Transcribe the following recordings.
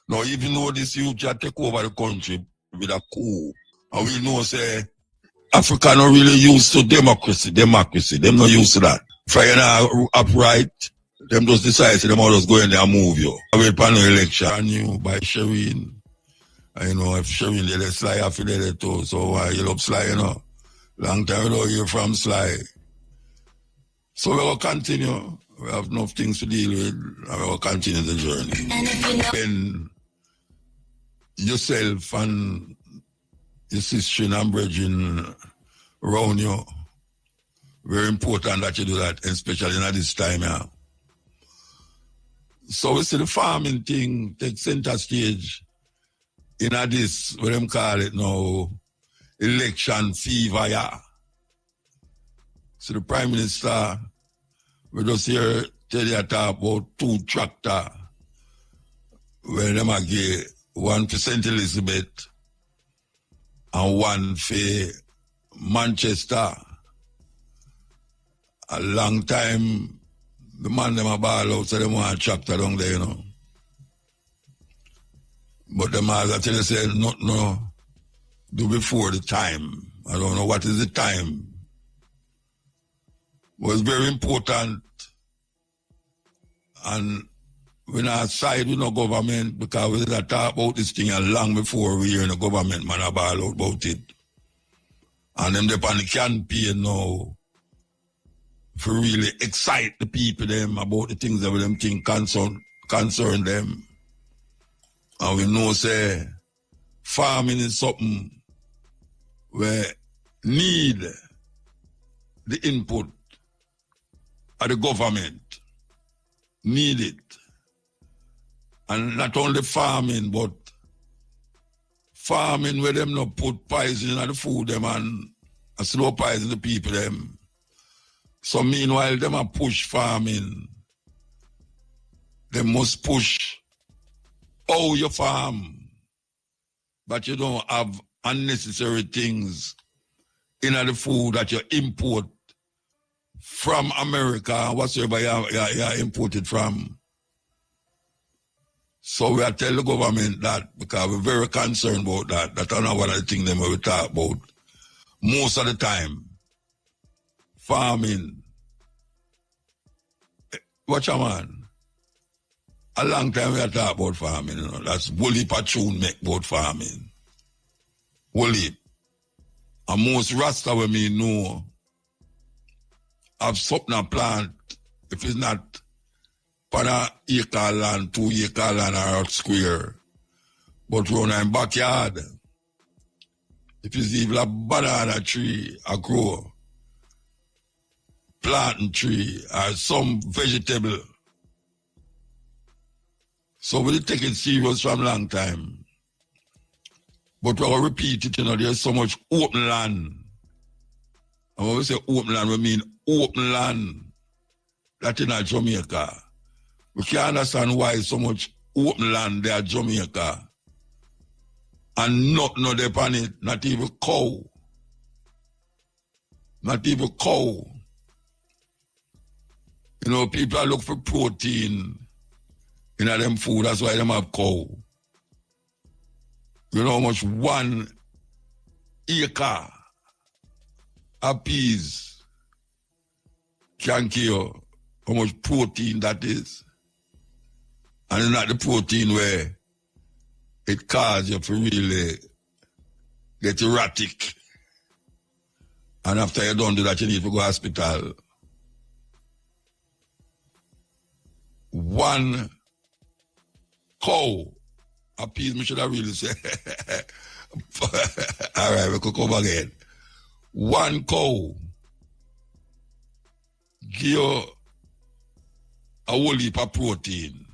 Now, even though this youth just take over the country with a coup, and we know, say, Africa not really used to democracy. Them not used to that. Fire now upright, them just decide, so them all just go in there and move you. I wait for the election. I knew by Shireen. I know if Shireen did a Sly, I feel it too. So why you love Sly, you know? Long time ago, you're from Sly. So we will continue. We have enough things to deal with, and we will continue the journey. And if you know when yourself and your sister and brethren around you, very important that you do that, especially at this time now. So we see the farming thing take center stage in this, what them call it now, election fever, yeah. So the Prime Minister, we just hear tell you talk about 2 tractors where them give 1 for St. Elizabeth and 1 for Manchester. A long time, the man them a ball out, so them want a tractor down there, you know. But the man I tell you say, no, do before the time. I don't know what is the time. But it's very important. And when I side with no government, because we did talk about this thing long before we hear in the government, man, I ball out about it. And them they on the campaign now for really excite the people them about the things that them think concern them. And we know say farming is something where need the input of the government. Need it. And not only farming, but farming where them not put poison in the food them and slow poison the people them. So meanwhile, them a push farming. They must push how you farm. But you don't have unnecessary things in the food that you import from America, whatsoever you imported from. So we are telling the government that because we're very concerned about that. That's not one of the things that we talk about. Most of the time, farming. Watch a man. A long time we are talking about farming, you know. That's Wooly Patchoon make about farming. Wooly. And most Rasta when me know have something a plant, if it's not for an acre land, 2 acre land or a square, but run in backyard. If it's even a banana tree, a grow, planting tree, or some vegetable. So we take it serious from a long time. But we'll repeat it, you know, there's so much open land. And when we say open land, we mean open land. That's in Jamaica. We can't understand why so much open land there in Jamaica. And nothing no upon it, not even cow. Not even cow. You know, people are looking for protein in them food, that's why they have cow. You know how much 1 acre of peas can kill, how much protein that is. And it's not the protein where it causes you to really get erratic. And after you don't do that, you need to go to hospital. 1 cow, a piece, me should have really said. All right, we could come again. 1 cow give you a whole heap of protein.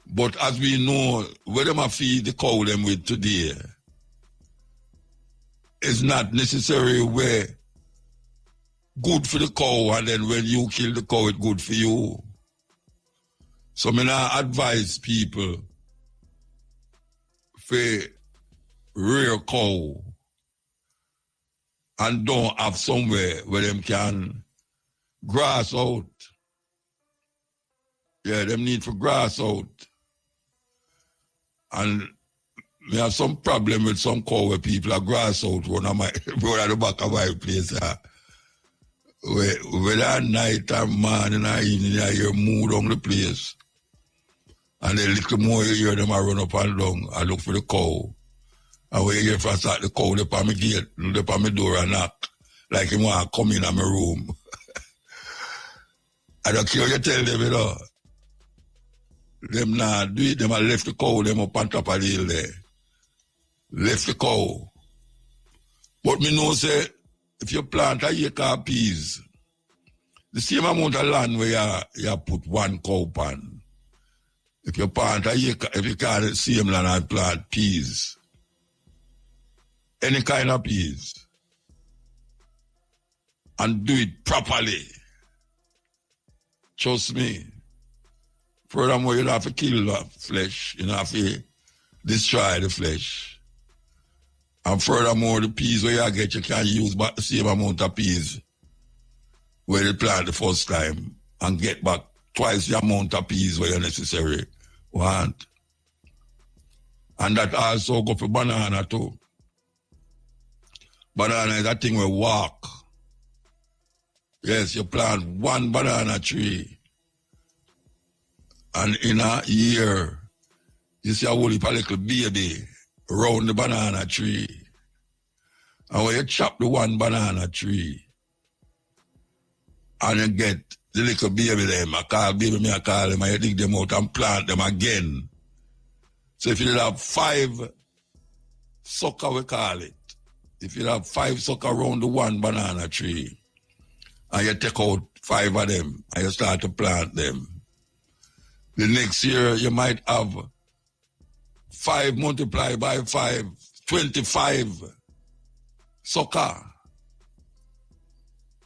But as we know, where them feed the cow them with today, it's not necessarily where good for the cow, and then when you kill the cow, it's good for you. So I now advise people for rear cow and don't have somewhere where them can grass out. Yeah, them need for grass out. And me have some problem with some cow where people are grass out one of my road at the back of my place. Whether at night or morning or evening, I hear move down the place. And a little more you hear them I run up and down. I look for the cow. And when you hear from the cow, they on my gate, they on my door and knock. Like him want to come in my room. I don't care what you tell them, you know. Them not do it, them I left the cow, them up on top of the hill there. Left the cow. But me know say, if you plant a acre of peas, the same amount of land where you put one cow pan. If you plant a acre, if you can the same land and plant peas, any kind of peas, and do it properly, trust me, furthermore, you don't have to kill the flesh, you don't have to destroy the flesh. And furthermore, the peas where you get, you can use back the same amount of peas where you plant the first time and get back twice the amount of peas where you necessary want. And that also go for banana too. Banana is a thing where walk. Yes, you plant one banana tree and in a year, you see a whole heap of little baby around the banana tree. And when you chop the one banana tree and you get the little baby them, I call them, and you dig them out and plant them again. So if you have 5 sucker, we call it. If you have 5 sucker around the one banana tree, and you take out 5 of them, and you start to plant them, the next year you might have 5 multiplied by 5, 25 sucker.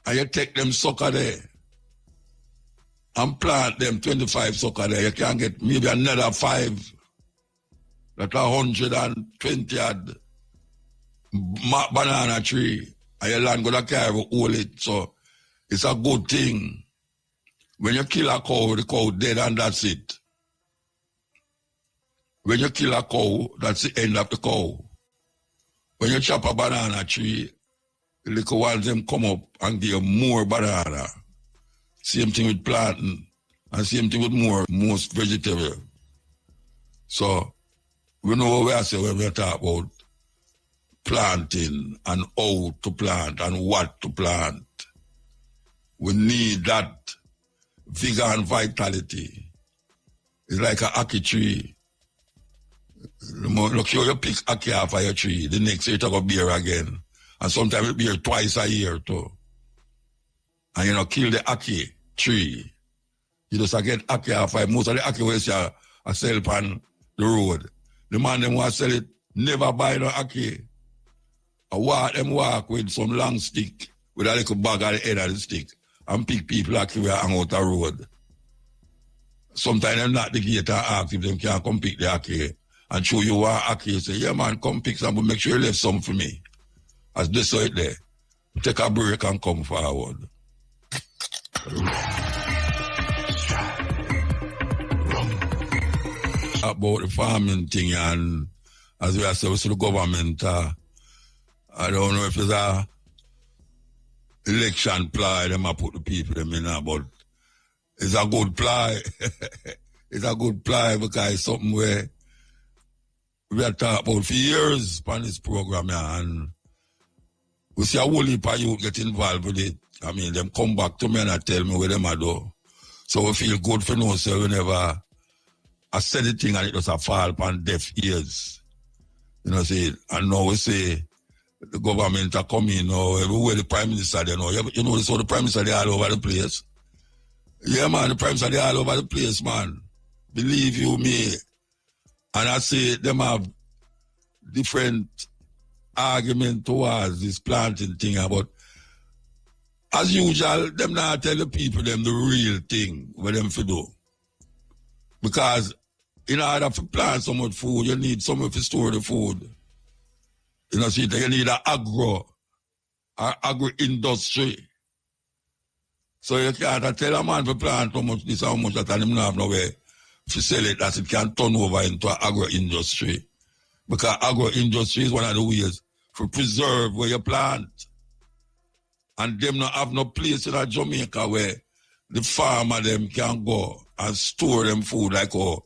And you take them sucker there and plant them 25 sucker there. You can get maybe another 5. That's 120 odd banana tree. And your land gonna carry all it. So it's a good thing. When you kill a cow, the cow dead and that's it. When you kill a cow, that's the end of the cow. When you chop a banana tree, the little ones them come up and give more banana. Same thing with planting, and same thing with most vegetable. So, we know what we say when we talk about planting and how to plant and what to plant. We need that vigor and vitality. It's like a ackee tree. Look how you pick ackee off of your tree, the next year it will bear again. And sometimes it bear twice a year too. And you know, kill the ackee tree. You just get ackee off of it. Most of the ackee we see are sell on the road. The man them want to sell it, never buy no ackee. I walk with some long stick with a little bag at the end of the stick and pick people ackee where hang out the road. Sometimes them not the gate and ask if them can come pick the ackee and show you what ackee. Say, yeah man, come pick some, but make sure you left some for me. As this right there, take a break and come forward. About the farming thing, and as we are saying to the government, I don't know if it's a election ploy, them I put the people them in, but it's a good ploy. It's a good ploy because it's something where we have talked about for years on this program, and we see a whole heap of youth get involved with it. I mean, them come back to me and tell me what them are do. So we feel good for no, so whenever I said the thing and it was a fall upon deaf ears. You know, say, and now we say the government are coming now, everywhere the Prime Minister they know. You know, so the Prime Minister they all over the place. Yeah, man, the Prime Minister they all over the place, man. Believe you me. And I say them have different argument towards this planting thing, but as usual, them not tell the people them the real thing what them to do. Because in order to plant so much food, you need somewhere to store the food. You know, see, you need an agro-industry. So you can't tell a man to plant how much this, how much that, and him not have nowhere to sell it, that it can turn over into an agro-industry. Because agro-industry is one of the ways to preserve where you plant. And them not have no place in Jamaica where the farmer them can go and store them food like you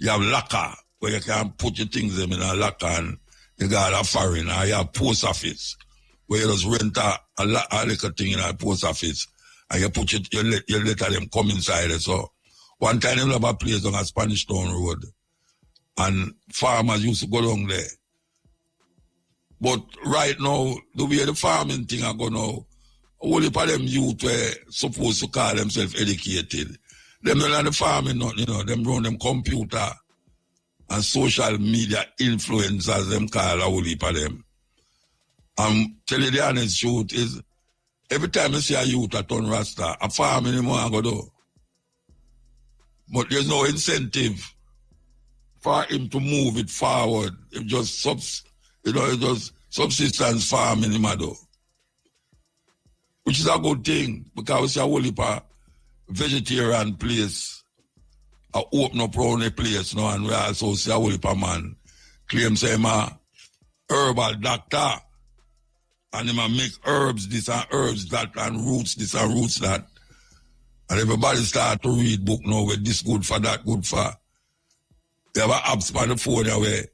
have locker where you can put your things them in a locker and you got a foreign, or you have post office where you just rent a little thing in a post office and you put it, you let them come inside it. So one time they have a place on a Spanish Town Road and farmers used to go down there. But right now, the way the farming thing are going now, only for them youth were supposed to call themselves educated. Them don't like the farming, them run them computer and social media influencers, them call a whole heap of them. Tell you the honest truth is, every time I see a youth at turn Rasta, a farm anymore go do. But there's no incentive for him to move it forward. It just subsistence farming him do. Which is a good thing, because we see a whole heap of vegetarian place open up around the place now, and we also see a whole heap of man claim say him a herbal doctor. And him a make herbs this and herbs that and roots this and roots that. And everybody start to read book now with this good for that good for. They have an apps on the phone where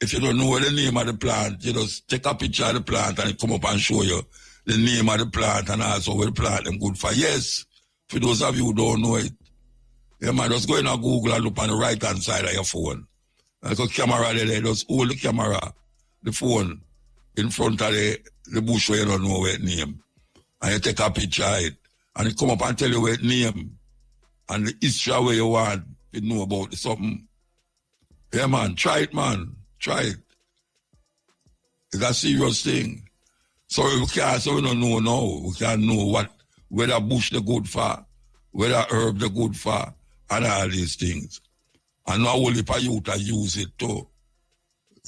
if you don't know the name of the plant, you just take a picture of the plant and it come up and show you the name of the plant and also where the plant them good for. Yes, for those of you who don't know it, you might just go in on Google and look on the right hand side of your phone. Like a camera there, just hold the camera, the phone, in front of the bush where you don't know where it name. And you take a picture of it. And it come up and tell you where it name. And the history where you want to know about something. Yeah, man. Try it, man. Try it. It's a serious thing. So we don't know now. We can't know whether bush the good for, whether herb the good for, and all these things. And now only for you to use it too.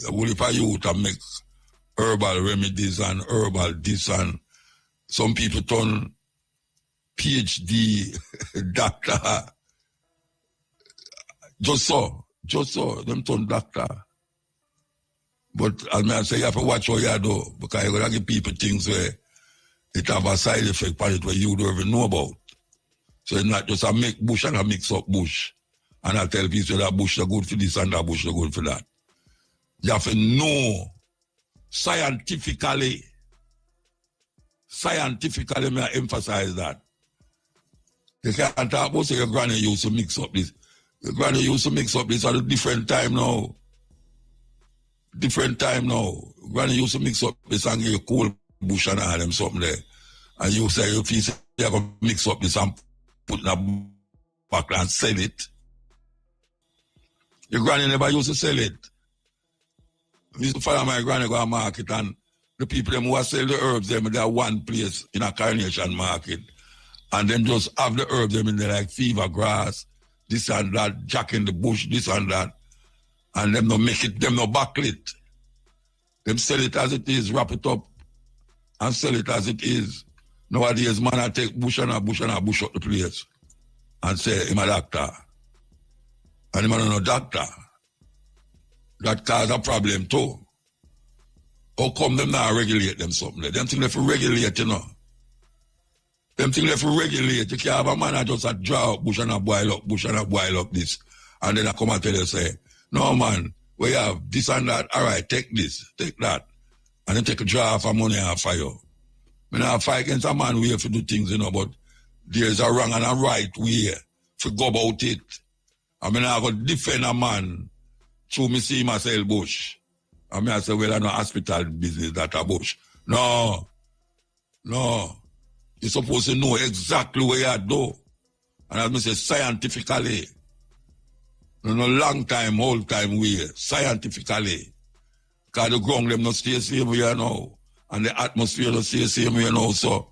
Only for you to make herbal remedies and herbal this, and some people turn PhD doctor. Just so, them turn doctor. But as I say, you have to watch what you do, because you're going to give people things where it have a side effect on it where you don't even know about. So it's not just a make bush and a mix up bush. And I tell people that bush is good for this and that bush is good for that. You have to know scientifically, may I emphasize that. You can't talk about say your granny used to mix up this. Your granny used to mix up this at a different time now. Granny used to mix up this and give you coal bush and all them something there. And you say, if you say you're going to mix up this and put in a back and sell it. Your granny never used to sell it. I used to follow my granny go to market, and the people them who sell the herbs, them they are one place in a Carnation market. And then just have the herbs them in there like fever grass, this and that, jack in the bush, this and that. And them no make it, them no buckle it. Them sell it as it is, wrap it up, and sell it as it is. Nowadays, man, I take bush and a bush up the place. And say, I'm a doctor. And I'm not a doctor. That cause a problem too. How come them not regulate them something? Them think they for regulate, you know. Them think they for regulate. You can't have a man that just a draw up bush and a boil up this. And then I come and tell you, say, no man, we have this and that. All right, take this, take that. And then take a draw for money and for you. I mean, I fight against a man we have to do things, you know, but there's a wrong and a right way to go about it. I mean, I got defend a man through me see myself bush. I mean, I say, well, I know hospital business that a bush. No. You're supposed to know exactly what you do. And as I say, scientifically. No long time, whole time way. Scientifically. Because the ground them not stay same way now. And the atmosphere not stay same way now. So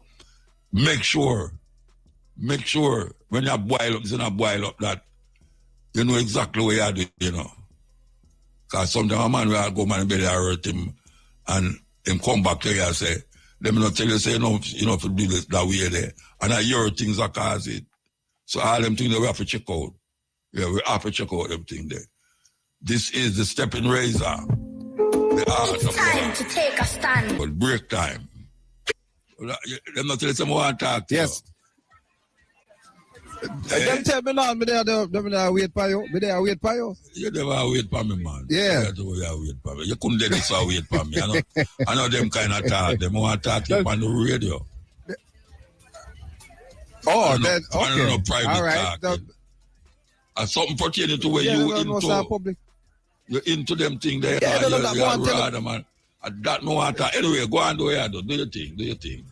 make sure when you boil up, you not boil up that you know exactly what you do, you know. Because sometimes a man will go man belly hurt him and him come back to you and say, let me not tell you, say, you know, to do this that way there. And I hear things that cause it. So all them things that we have to check out. Yeah, we have to check out everything there. This is the stepping razor. The art It's time to take a stand. But break time. Them not tell someone want to talk to Yes. Them tell me now, me there wait for you. Me there wait for you. You never wait for me, man. Yeah. Wait for me. You couldn't let this wait for me. I know them kind of talk. Them want to talk to you on the radio. Oh, then, okay. I don't know private all right. talk. Something pertaining to where you into. You're into them thing there. Yeah, you're rather, man. That no want to. Anyway, go on, do your thing. Do your thing.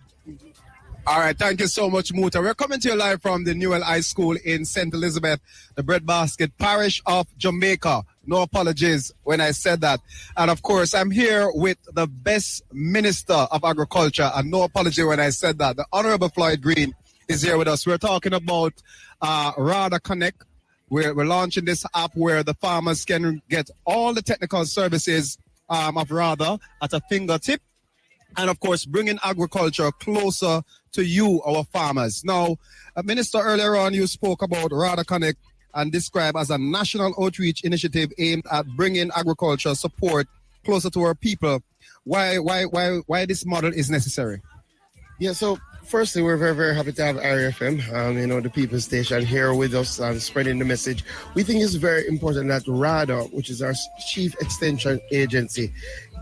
All right, thank you so much, Muta. We're coming to you live from the Newell High School in St. Elizabeth, the Breadbasket Parish of Jamaica. No apologies when I said that. And of course, I'm here with the best Minister of Agriculture, and no apology when I said that. The Honorable Floyd Green is here with us. We're talking about RADA Connect. We're launching this app where the farmers can get all the technical services of RADA at a fingertip. And of course, bringing agriculture closer to you, our farmers. Now, Minister, earlier on, you spoke about RADA Connect and described as a national outreach initiative aimed at bringing agriculture support closer to our people. Why this model is necessary? Yeah, so firstly, we're very, very happy to have RFM, the People's Station, here with us and spreading the message. We think it's very important that RADA, which is our chief extension agency,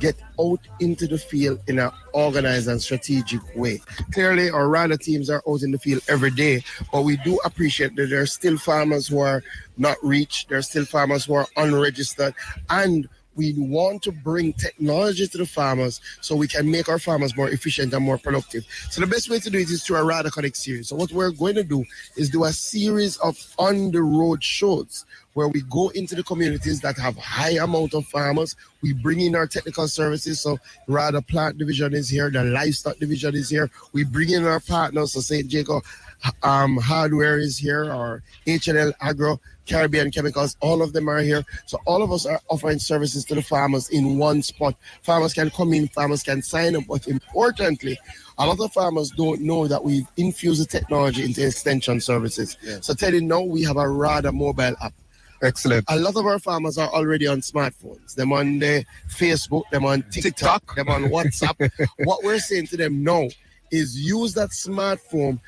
get out into the field in an organized and strategic way. Clearly, our RADA teams are out in the field every day, but we do appreciate that there are still farmers who are not reached, there are still farmers who are unregistered, and we want to bring technology to the farmers so we can make our farmers more efficient and more productive. So the best way to do it is through a RADA Connect series. So what we're going to do is do a series of on-the-road shows where we go into the communities that have high amount of farmers. We bring in our technical services. So RADA Plant Division is here. The Livestock Division is here. We bring in our partners. So St. Jacob Hardware is here, or H&L Agro, Caribbean Chemicals, all of them are here. So all of us are offering services to the farmers in one spot. Farmers can come in, farmers can sign up, but importantly, a lot of farmers don't know that we've infused the technology into extension services. Yes. So tell you now, we have a RADA mobile app. Excellent. A lot of our farmers are already on smartphones. Them on the Facebook, them on TikTok, them on WhatsApp. What we're saying to them now is use that smartphone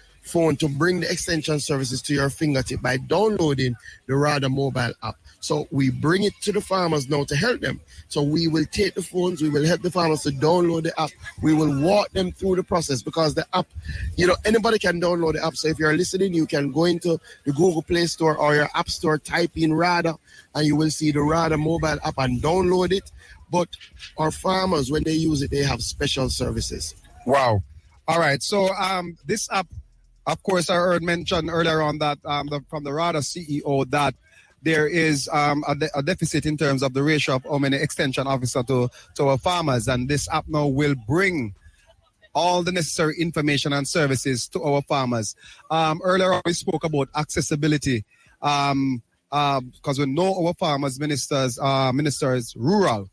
to bring the extension services to your fingertip by downloading the RADA mobile app. So we bring it to the farmers now to help them. So we will take the phones, we will help the farmers to download the app. We will walk them through the process because the app, anybody can download the app. So if you're listening, you can go into the Google Play Store or your App Store, type in RADA, and you will see the RADA mobile app and download it. But our farmers, when they use it, they have special services. Wow. All right. So this app, of course, I heard mentioned earlier on that from the RADA CEO that there is a deficit in terms of the ratio of how many extension officers to our farmers. And this app now will bring all the necessary information and services to our farmers. Earlier on, we spoke about accessibility because we know our farmers, ministers rural.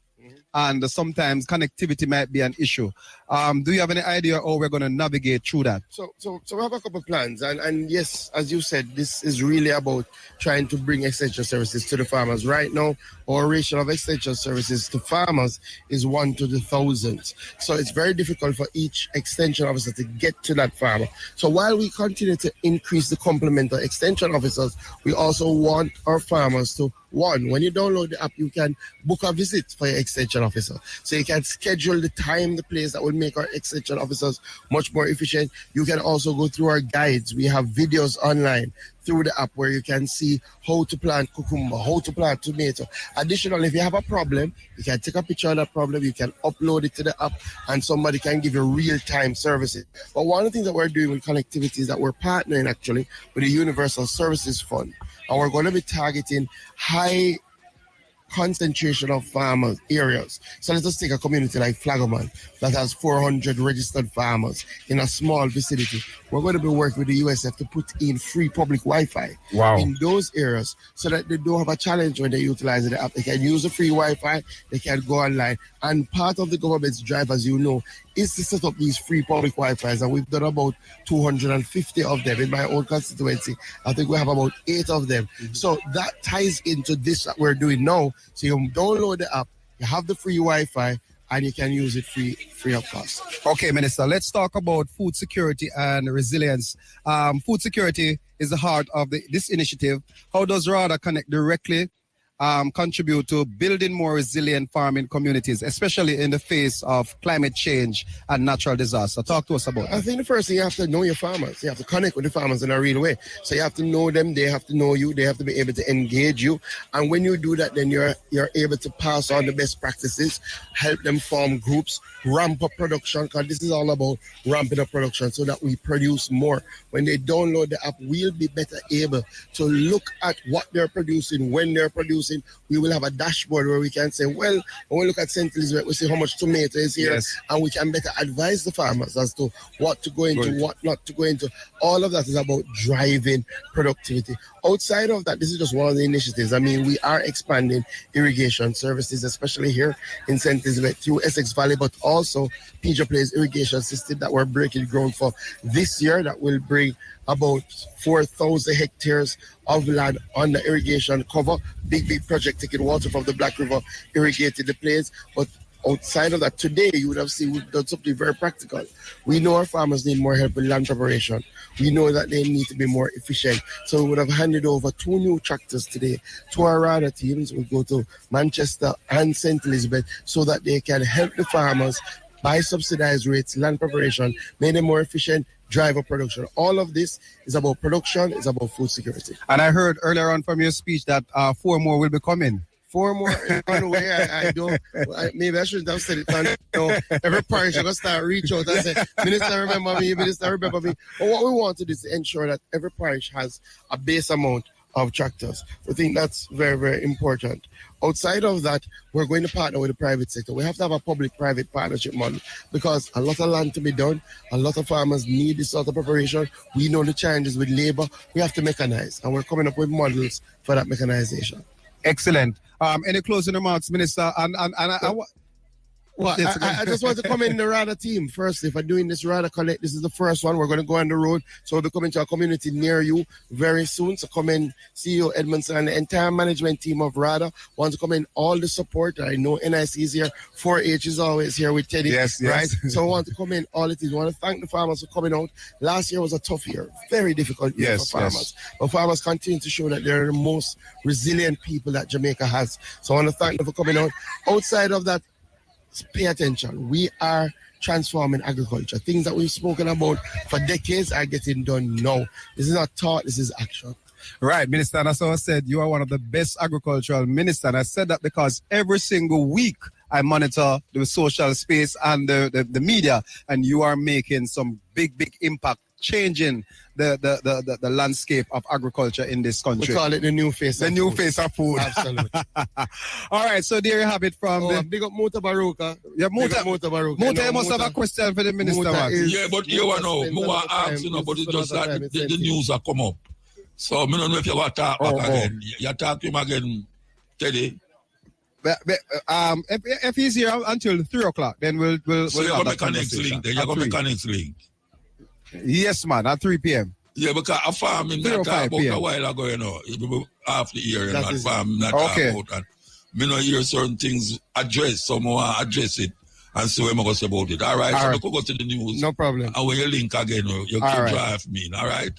And sometimes connectivity might be an issue. Do you have any idea how we're going to navigate through that? So we have a couple of plans. And yes, as you said, this is really about trying to bring extension services to the farmers. Right now, our ratio of extension services to farmers is 1 to the 1,000. So it's very difficult for each extension officer to get to that farmer. So while we continue to increase the complement of extension officers, we also want our farmers to, when you download the app, you can book a visit for your extension officer. So you can schedule the time, the place that will make our extension officers much more efficient. You can also go through our guides. We have videos online through the app where you can see how to plant cucumber, how to plant tomato. Additionally, if you have a problem, you can take a picture of that problem, you can upload it to the app, and somebody can give you real-time services. But one of the things that we're doing with connectivity is that we're partnering actually with the Universal Services Fund. And we're going to be targeting high concentration of farmers areas. So let us take a community like Flagaman that has 400 registered farmers in a small vicinity. We're going to be working with the USF to put in free public Wi-Fi in those areas so that they don't have a challenge when they utilize the app. They can use the free Wi-Fi, they can go online. And part of the government's drive, as you know, is to set up these free public Wi-Fis. And we've done about 250 of them in my own constituency. I think we have about 8 of them. So that ties into this that we're doing now. So you download the app, you have the free Wi-Fi, and you can use it free of cost. Okay, Minister, let's talk about food security and resilience. Food security is the heart of this initiative. How does RADA Connect directly contribute to building more resilient farming communities, especially in the face of climate change and natural disaster? Talk to us about that. I think the first thing, you have to know your farmers. You have to connect with the farmers in a real way. So you have to know them, they have to know you, they have to be able to engage you. And when you do that, then you're able to pass on the best practices, help them form groups, ramp up production, because this is all about ramping up production so that we produce more. When they download the app, we'll be better able to look at what they're producing, when they're producing. We will have a dashboard where we can say, well, when we look at St. Elizabeth, we see how much tomato is here, and we can better advise the farmers as to what to go into, what not to go into. All of that is about driving productivity. Outside of that, this is just one of the initiatives. I mean, we are expanding irrigation services, especially here in St. Elizabeth through Essex Valley, but also PJ Place irrigation system that we're breaking ground for this year that will bring about 4,000 hectares of land under irrigation cover. Big project taking water from the Black River, irrigating the plains. But outside of that, today you would have seen we've done something very practical. We know our farmers need more help with land preparation. We know that they need to be more efficient. So we would have handed over 2 new tractors today to our RADA teams. We go to Manchester and St. Elizabeth so that they can help the farmers by subsidized rates, land preparation, make them more efficient, drive up production. All of this is about production, it's about food security. And I heard earlier on from your speech that 4 more will be coming. 4 more on the way. I don't. Maybe I shouldn't have said it. You know, every parish, I'm going to start reach out and say, Minister, remember me, Minister, remember me. But what we want to do is to ensure that every parish has a base amount of tractors. We think that's very, very important. Outside of that, we're going to partner with the private sector. We have to have a public-private partnership model because a lot of land to be done, a lot of farmers need this sort of preparation. We know the challenges with labor. We have to mechanize, and we're coming up with models for that mechanization. Excellent. Any closing remarks, Minister? Well, I just want to come in the RADA team. Firstly, for doing this RADA Connect, this is the first one. We're going to go on the road. So we'll be coming to a community near you very soon. So come in, CEO Edmondson and the entire management team of RADA want to come in, all the support. I know NIC is here. 4H is always here with Teddy. Yes. Right? So I want to come in, all it is. I want to thank the farmers for coming out. Last year was a tough year. Very difficult year for farmers. But farmers continue to show that they're the most resilient people that Jamaica has. So I want to thank them for coming out. Outside of that, pay attention. We are transforming agriculture. Things that we've spoken about for decades are getting done now. This is not thought, this is action. Right, Minister. And as I said, you are one of the best agricultural ministers. And I said that because every single week I monitor the social space and the media, and you are making some big impact, changing the landscape of agriculture in this country. We call it the new face of food. The new face of food. Absolutely. All right, so there you have it from big up Muta Baruka. Yeah, Muta Baruka. Muta, you must have a question for the minister. Yeah, but you know, more ask, but it's just that the news are come up. So I don't know if you want to talk back again. You talk to him again, Teddy. If he's here until 3 o'clock, then we'll so you're have going to make a next link. Then you're going to make a next link. Yes, man, at 3 p.m. Yeah, because a farm in that talk about a while ago, you know, it will be half the year in that farm not talk about. And me not hear certain things addressed, so I address it and see what I'm going to say about it. All right, so we could go to the news. No problem. And when you link again, you can drive me, all right?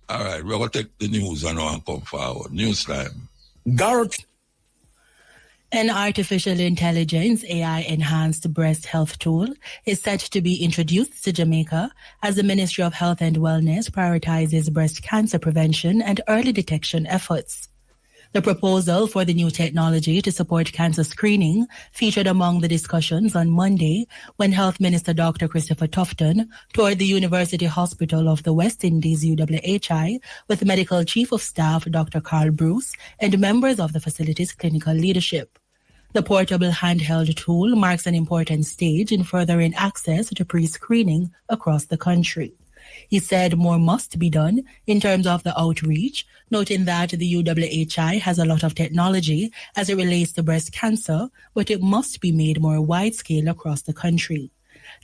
All right, we're going to take the news and come forward. News time. Garrett. An artificial intelligence AI-enhanced breast health tool is set to be introduced to Jamaica as the Ministry of Health and Wellness prioritizes breast cancer prevention and early detection efforts. The proposal for the new technology to support cancer screening featured among the discussions on Monday when Health Minister Dr. Christopher Tufton toured the University Hospital of the West Indies UWHI with Medical Chief of Staff Dr. Carl Bruce and members of the facility's clinical leadership. The portable handheld tool marks an important stage in furthering access to pre-screening across the country. He said more must be done in terms of the outreach, noting that the UWHI has a lot of technology as it relates to breast cancer, but it must be made more wide-scale across the country.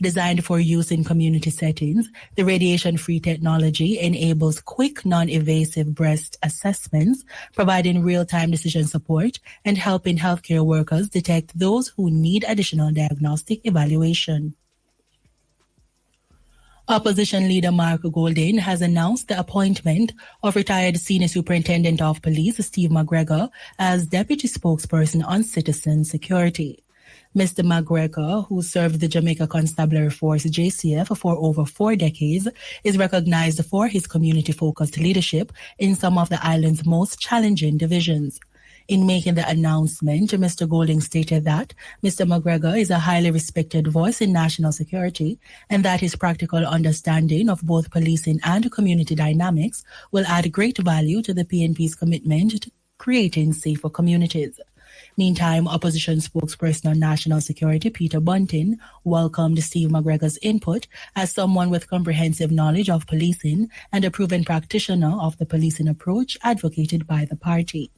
Designed for use in community settings, the radiation-free technology enables quick, non-invasive breast assessments, providing real-time decision support and helping healthcare workers detect those who need additional diagnostic evaluation. Opposition leader Mark Goldin has announced the appointment of retired Senior Superintendent of Police Steve McGregor as Deputy Spokesperson on Citizen Security. Mr. McGregor, who served the Jamaica Constabulary Force JCF for over 4 decades, is recognized for his community-focused leadership in some of the island's most challenging divisions. In making the announcement, Mr. Golding stated that Mr. McGregor is a highly respected voice in national security and that his practical understanding of both policing and community dynamics will add great value to the PNP's commitment to creating safer communities. Meantime, opposition spokesperson on national security Peter Bunting welcomed Steve McGregor's input as someone with comprehensive knowledge of policing and a proven practitioner of the policing approach advocated by the party.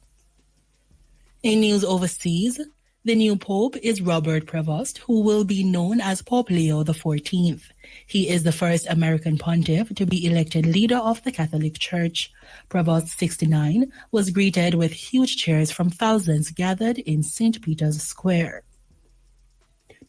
In news overseas, the new Pope is Robert Prevost, who will be known as Pope Leo XIV. He is the first American pontiff to be elected leader of the Catholic Church. Prevost, 69, was greeted with huge cheers from thousands gathered in St. Peter's Square.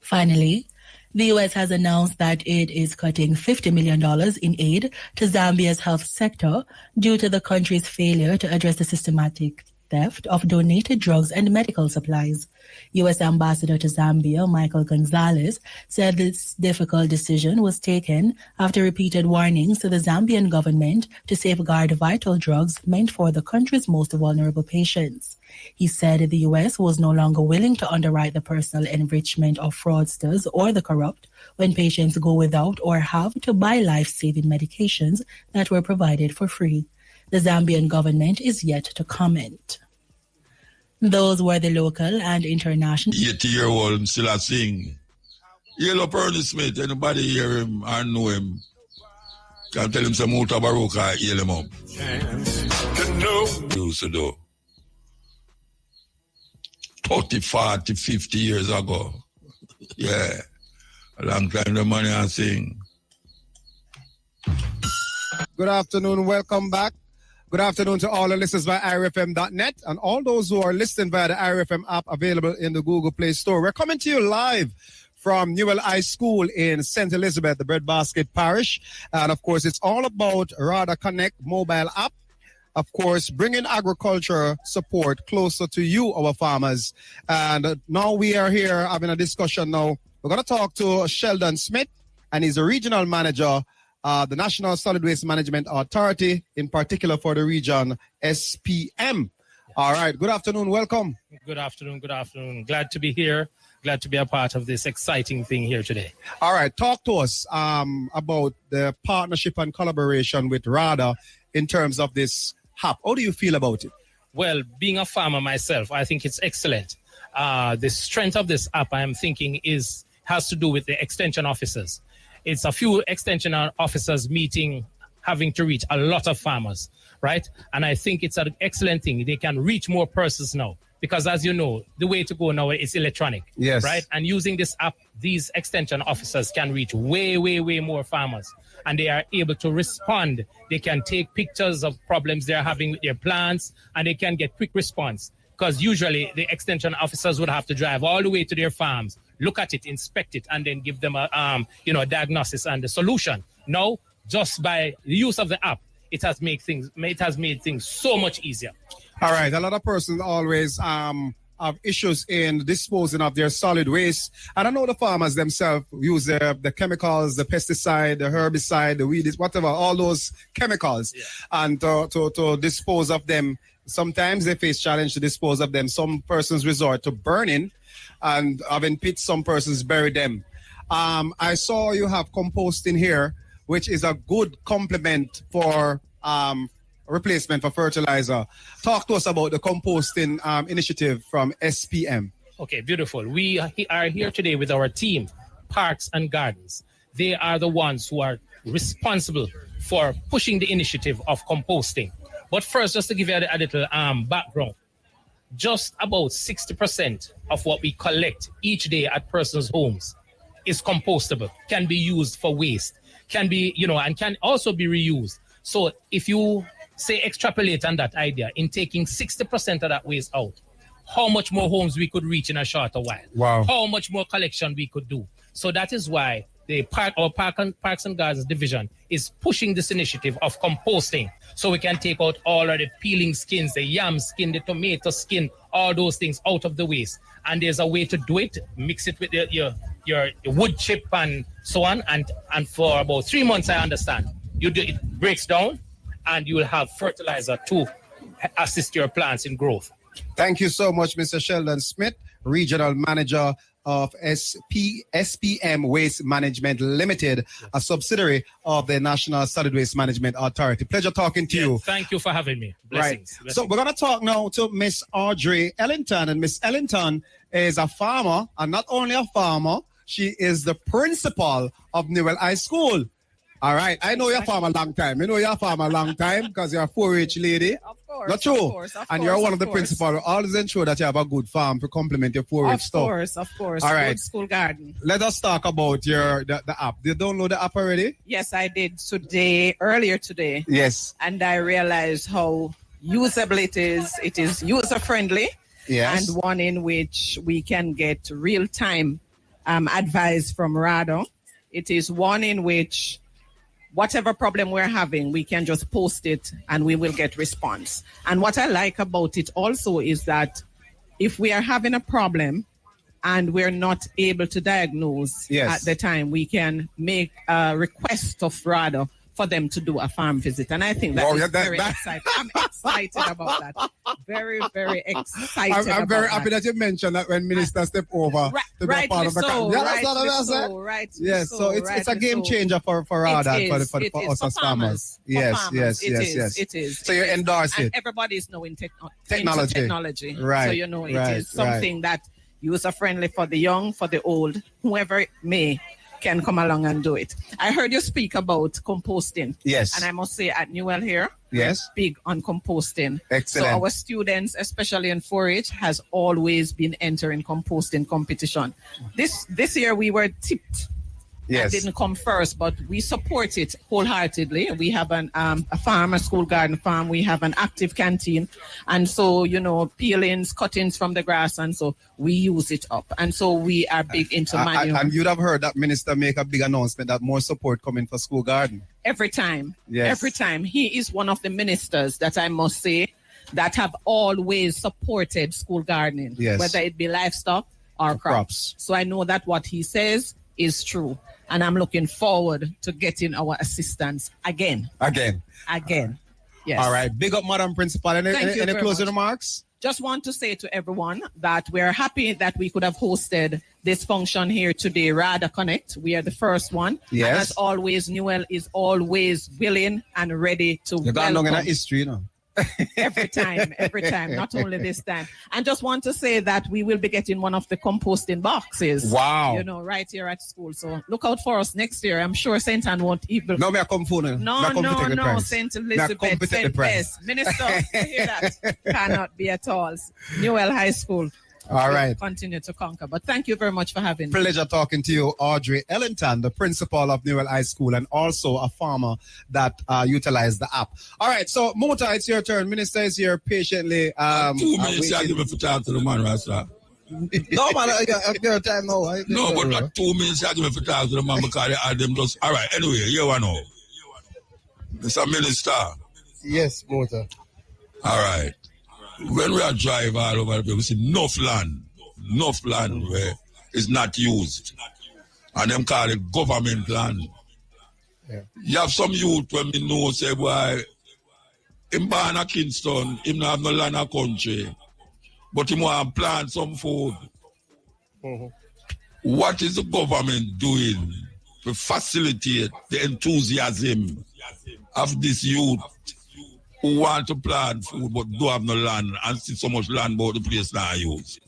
Finally, the U.S. has announced that it is cutting $50 million in aid to Zambia's health sector due to the country's failure to address the systematic theft of donated drugs and medical supplies. U.S. Ambassador to Zambia, Michael Gonzalez, said this difficult decision was taken after repeated warnings to the Zambian government to safeguard vital drugs meant for the country's most vulnerable patients. He said the U.S. was no longer willing to underwrite the personal enrichment of fraudsters or the corrupt when patients go without or have to buy life-saving medications that were provided for free. The Zambian government is yet to comment. Those were the local and international. 80-year-old still a sing. Yellow Perny Smith, anybody hear him or know him? Can tell him some Muta Baruka, yell him up. Used to do. 30, 40, 50 years ago. Yeah. A long time the money I sing. Good afternoon, welcome back. Good afternoon to all the listeners via irfm.net and all those who are listening via the IRFM app available in the Google Play Store. We're coming to you live from Newell High School in St. Elizabeth, the Breadbasket Parish. And of course, it's all about Radar Connect mobile app. Of course, bringing agriculture support closer to you, our farmers. And now we are here having a discussion now. We're going to talk to Sheldon Smith, and he's a regional manager, the National Solid Waste Management Authority, in particular for the region SPM. All right. Good afternoon. Welcome. Good afternoon. Good afternoon. Glad to be here. Glad to be a part of this exciting thing here today. All right. Talk to us about the partnership and collaboration with RADA in terms of this app. How do you feel about it? Well, being a farmer myself, I think it's excellent. The strength of this app, I am thinking, has to do with the extension officers. It's a few extension officers meeting, having to reach a lot of farmers, right? And I think it's an excellent thing. They can reach more persons now because, as you know, the way to go now is electronic, yes, right? And using this app, these extension officers can reach way, way, way more farmers, and they are able to respond. They can take pictures of problems they're having with their plants, and they can get quick response. Because usually the extension officers would have to drive all the way to their farms, look at it, inspect it, and then give them a diagnosis and the solution. Now, just by the use of the app, it has made things so much easier. All right. A lot of persons always have issues in disposing of their solid waste. And I know the farmers themselves use the chemicals, the pesticide, the herbicide, the weed, whatever, all those chemicals, and to dispose of them. sometimes they face challenge to dispose of them. Some persons resort to burning and having pits, some persons bury them. I saw you have composting here, which is a good complement for replacement for fertilizer. Talk to us about the composting initiative from SPM. Okay, beautiful. We are here today with our team, Parks and Gardens. They are the ones who are responsible for pushing the initiative of composting. But first, just to give you a little background, just about 60% of what we collect each day at persons' homes is compostable, can be used for waste, can be, and can also be reused. So if you say extrapolate on that idea in taking 60% of that waste out, how much more homes we could reach in a shorter while. Wow. How much more collection we could do. So that is why our Parks and Gardens division is pushing this initiative of composting. So we can take out all of the peeling skins, the yam skin, the tomato skin, all those things out of the waste. And there's a way to do it. Mix it with your wood chip and so on. And for about 3 months, I understand, it breaks down and you will have fertilizer to assist your plants in growth. Thank you so much, Mr. Sheldon Smith, Regional Manager of SPM Waste Management Limited, a subsidiary of the National Solid Waste Management Authority. Pleasure talking to you. Thank you for having me. Blessings. Right. So we're going to talk now to Miss Audrey Ellington. And Miss Ellington is a farmer, and not only a farmer, she is the principal of Newell High School. All right. I know you're a farmer a long time. You know you're a farmer a long time because you're a 4-H lady. Of course. Not true. Of course, and you're one of the principals. Always ensure that you have a good farm to complement your 4-H stuff. Of course. All right. Good school garden. Let us talk about the app. Did you download the app already? Yes, I did earlier today. Yes. And I realized how usable it is. It is user-friendly. Yes. And one in which we can get real-time advice from RADA. It is one in which whatever problem we're having, we can just post it and we will get response. And what I like about it also is that if we are having a problem and we're not able to diagnose at the time, we can make a request of RADA for them to do a farm visit. And I think that is very exciting. I'm excited about that. Very, very excited. I'm very happy that you mentioned that when minister step over to be a part of the so, Yes, so it's a game changer for RADA and for us as farmers. Yes. It is. So you endorse it. Everybody is knowing technology. Right. So it is something that user-friendly for the young, for the old, whoever it may can come along and do it. I heard you speak about composting. Yes. And I must say at Newell here, yes, big on composting. Excellent. So our students, especially in 4-H, has always been entering composting competition. This year we were tipped. Yes. Didn't come first, but we support it wholeheartedly. We have a farm, a school garden farm. We have an active canteen. And so, peelings, cuttings from the grass. And so we use it up. And so we are big into manure. And you'd have heard that minister make a big announcement that more support coming for school garden. Every time. Yes. Every time. He is one of the ministers that I must say that have always supported school gardening. Yes. Whether it be livestock or crops. So I know that what he says is true. And I'm looking forward to getting our assistance again. Yes. All right. Big up, Madam Principal. Any closing remarks? Just want to say to everyone that we're happy that we could have hosted this function here today, RADA Connect. We are the first one. Yes. And as always, Newell is always willing and ready to You've got long in history, every time, not only this time. And just want to say that we will be getting one of the composting boxes. Wow. Right here at school. So look out for us next year. I'm sure St. Anne won't even. No, me a come phone. No, St. Elizabeth, St. Bess. Minister, you hear that? Cannot be at all. Newell High School. All right. Continue to conquer. But thank you very much for having me. Pleasure talking to you, Audrey Ellington, the principal of Newell High School and also a farmer that utilized the app. All right, so Muta, it's your turn. Minister is here patiently. 2 minutes I give me for talk to the man, Rasta. No, man, I got your time now. No, but not 2 minutes I give me for talk to the man because they had them just... All right, anyway, you want to know. Mr. Minister. Yes, Muta. All right. When we are driving all over the place, we see enough land where it's not used. And them call it government land. Yeah. You have some youth when me know say, boy, him born in Kingston, him not have no land or country, but him want to plant some food. What is the government doing to facilitate the enthusiasm of this youth who want to plant food but don't have no land and see so much land about the place now use?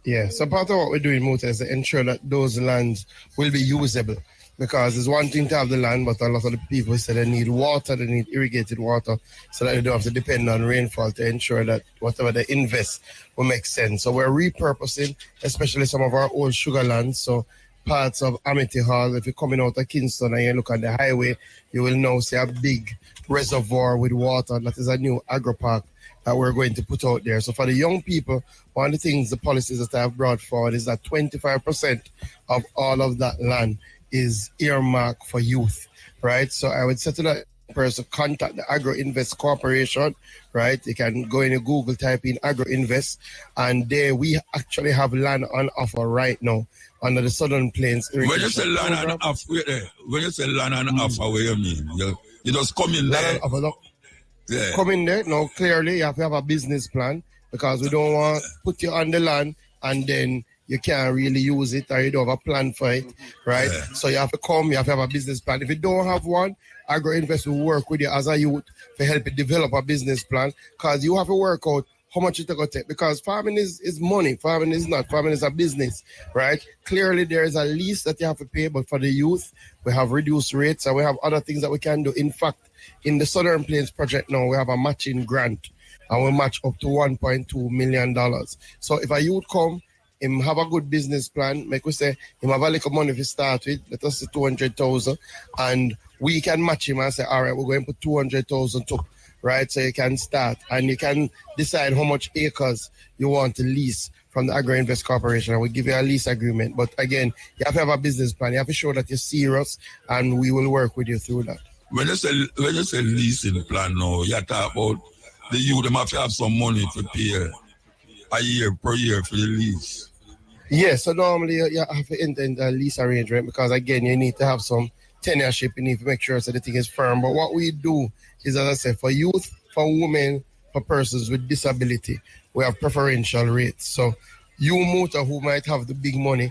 Yeah, so part of what we're doing, Muta, is to ensure that those lands will be usable. Because it's one thing to have the land, but a lot of the people say they need water, they need irrigated water, so that they don't have to depend on rainfall to ensure that whatever they invest will make sense. So we're repurposing, especially some of our old sugar lands. So parts of Amity Hall, if you're coming out of Kingston and you look on the highway, you will now see a big reservoir with water. That is a new agro park that we're going to put out there. So for the young people, one of the things, the policies that I have brought forward is that 25% of all of that land is earmarked for youth, right? So I would say to that person, contact the Agro Invest Corporation, right? You can go in Google, type in Agro Invest, and there we actually have land on offer right now under the Southern Plains. When you say land on offer, when you say land on offer, what you mean? You just come in there. Yeah. Come in there. Now, clearly, you have to have a business plan because we don't want to put you on the land and then you can't really use it or you don't have a plan for it, right? Yeah. So you have to come, you have to have a business plan. If you don't have one, Agro Invest will work with you as a youth to help you develop a business plan because you have to work out how much it's going to take because farming is money. Farming is not. Farming is a business, right? Clearly, there is a lease that you have to pay, but for the youth, we have reduced rates and we have other things that we can do. In fact, in the Southern Plains project now, we have a matching grant and we match up to $1.2 million. So if a youth come, him have a good business plan, make we say, him have a little money to start with, let us say 200,000, and we can match him and say, all right, we're going to put 200,000 to, right? So you can start and you can decide how much acres you want to lease from the Agro Invest Corporation. And we'll give you a lease agreement. But again, you have to have a business plan. You have to show that you're serious and we will work with you through that. When you say leasing plan now, you talk about the youth, them have to have some money to pay a year per year for the lease. Yeah, so normally you have to enter in the lease arrangement because, again, you need to have some tenureship. You need to make sure that the thing is firm. But what we do is, as I said, for youth, for women, for persons with disability, we have preferential rates. So you, Muta, who might have the big money,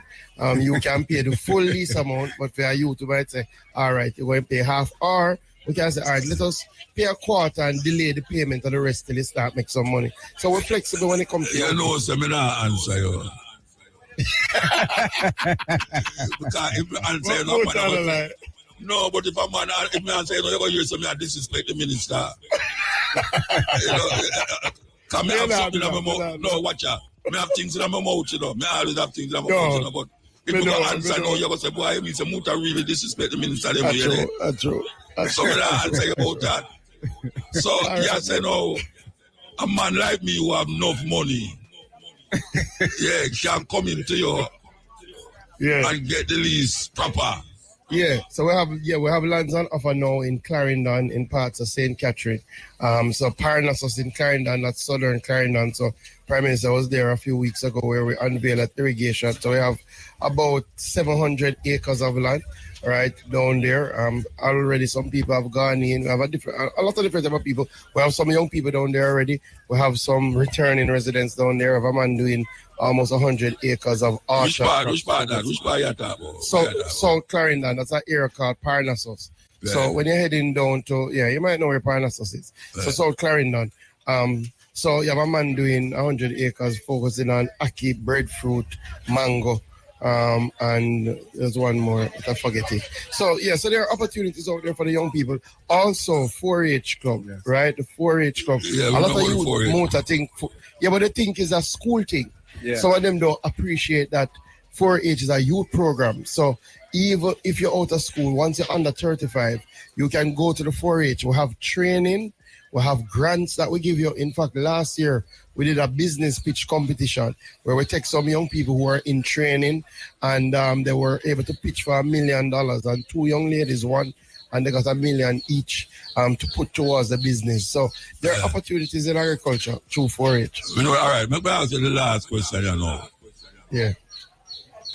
you can pay the full lease amount. But for a youth, who might say, all right, you're going to pay half, or we can say, all right, let us pay a quarter and delay the payment of the rest till you start make some money. So we're flexible when it comes to you know, so I'm not answer you. Because if I answer you, no, but if a man, if I answer you, you're going to hear something and disrespect the minister. Come here, have something in my mouth. No, watch out. I have things in my mouth, you know. I always have things in my mouth, but if you don't answer, no, you're going to say, boy, I mean, some Muta really disrespect the minister. That's true. So I'm going to answer you about that. So, you say, no, a man like me who have enough money, yeah, can come into you and get the lease proper. Yeah, so we have lands on offer now in Clarendon, in parts of St. Catherine. So Parnassus in Clarendon, that's Southern Clarendon. So Prime Minister was there a few weeks ago where we unveiled that irrigation. So we have about 700 acres of land, right, down there. Already some people have gone in. We have a lot of different type of people. We have some young people down there already. We have some returning residents down there. We have a man doing almost 100 acres of orchard. Which part you talking about? South Clarendon, that's an area called Parnassus. Yeah. So when you're heading down to, you might know where Parnassus is. Yeah. So South Clarendon. So you have a man doing 100 acres focusing on ackee, breadfruit, mango, and there's one more, I forget it. So so there are opportunities out there for the young people. Also 4-H club, right? The 4-H club. Yeah, a lot of youth Muta think, but they think it's a school thing. Yeah. Some of them don't appreciate that 4-H is a youth program. So even if you're out of school, once you're under 35, you can go to the 4-H. We have training. We have grants that we give you. In fact, last year, we did a business pitch competition where we take some young people who are in training and they were able to pitch for $1 million. And 2 young ladies won and they got $1 million each to put towards the business. So there are opportunities in agriculture through 4-H. All right, let me ask you the last question, Yeah.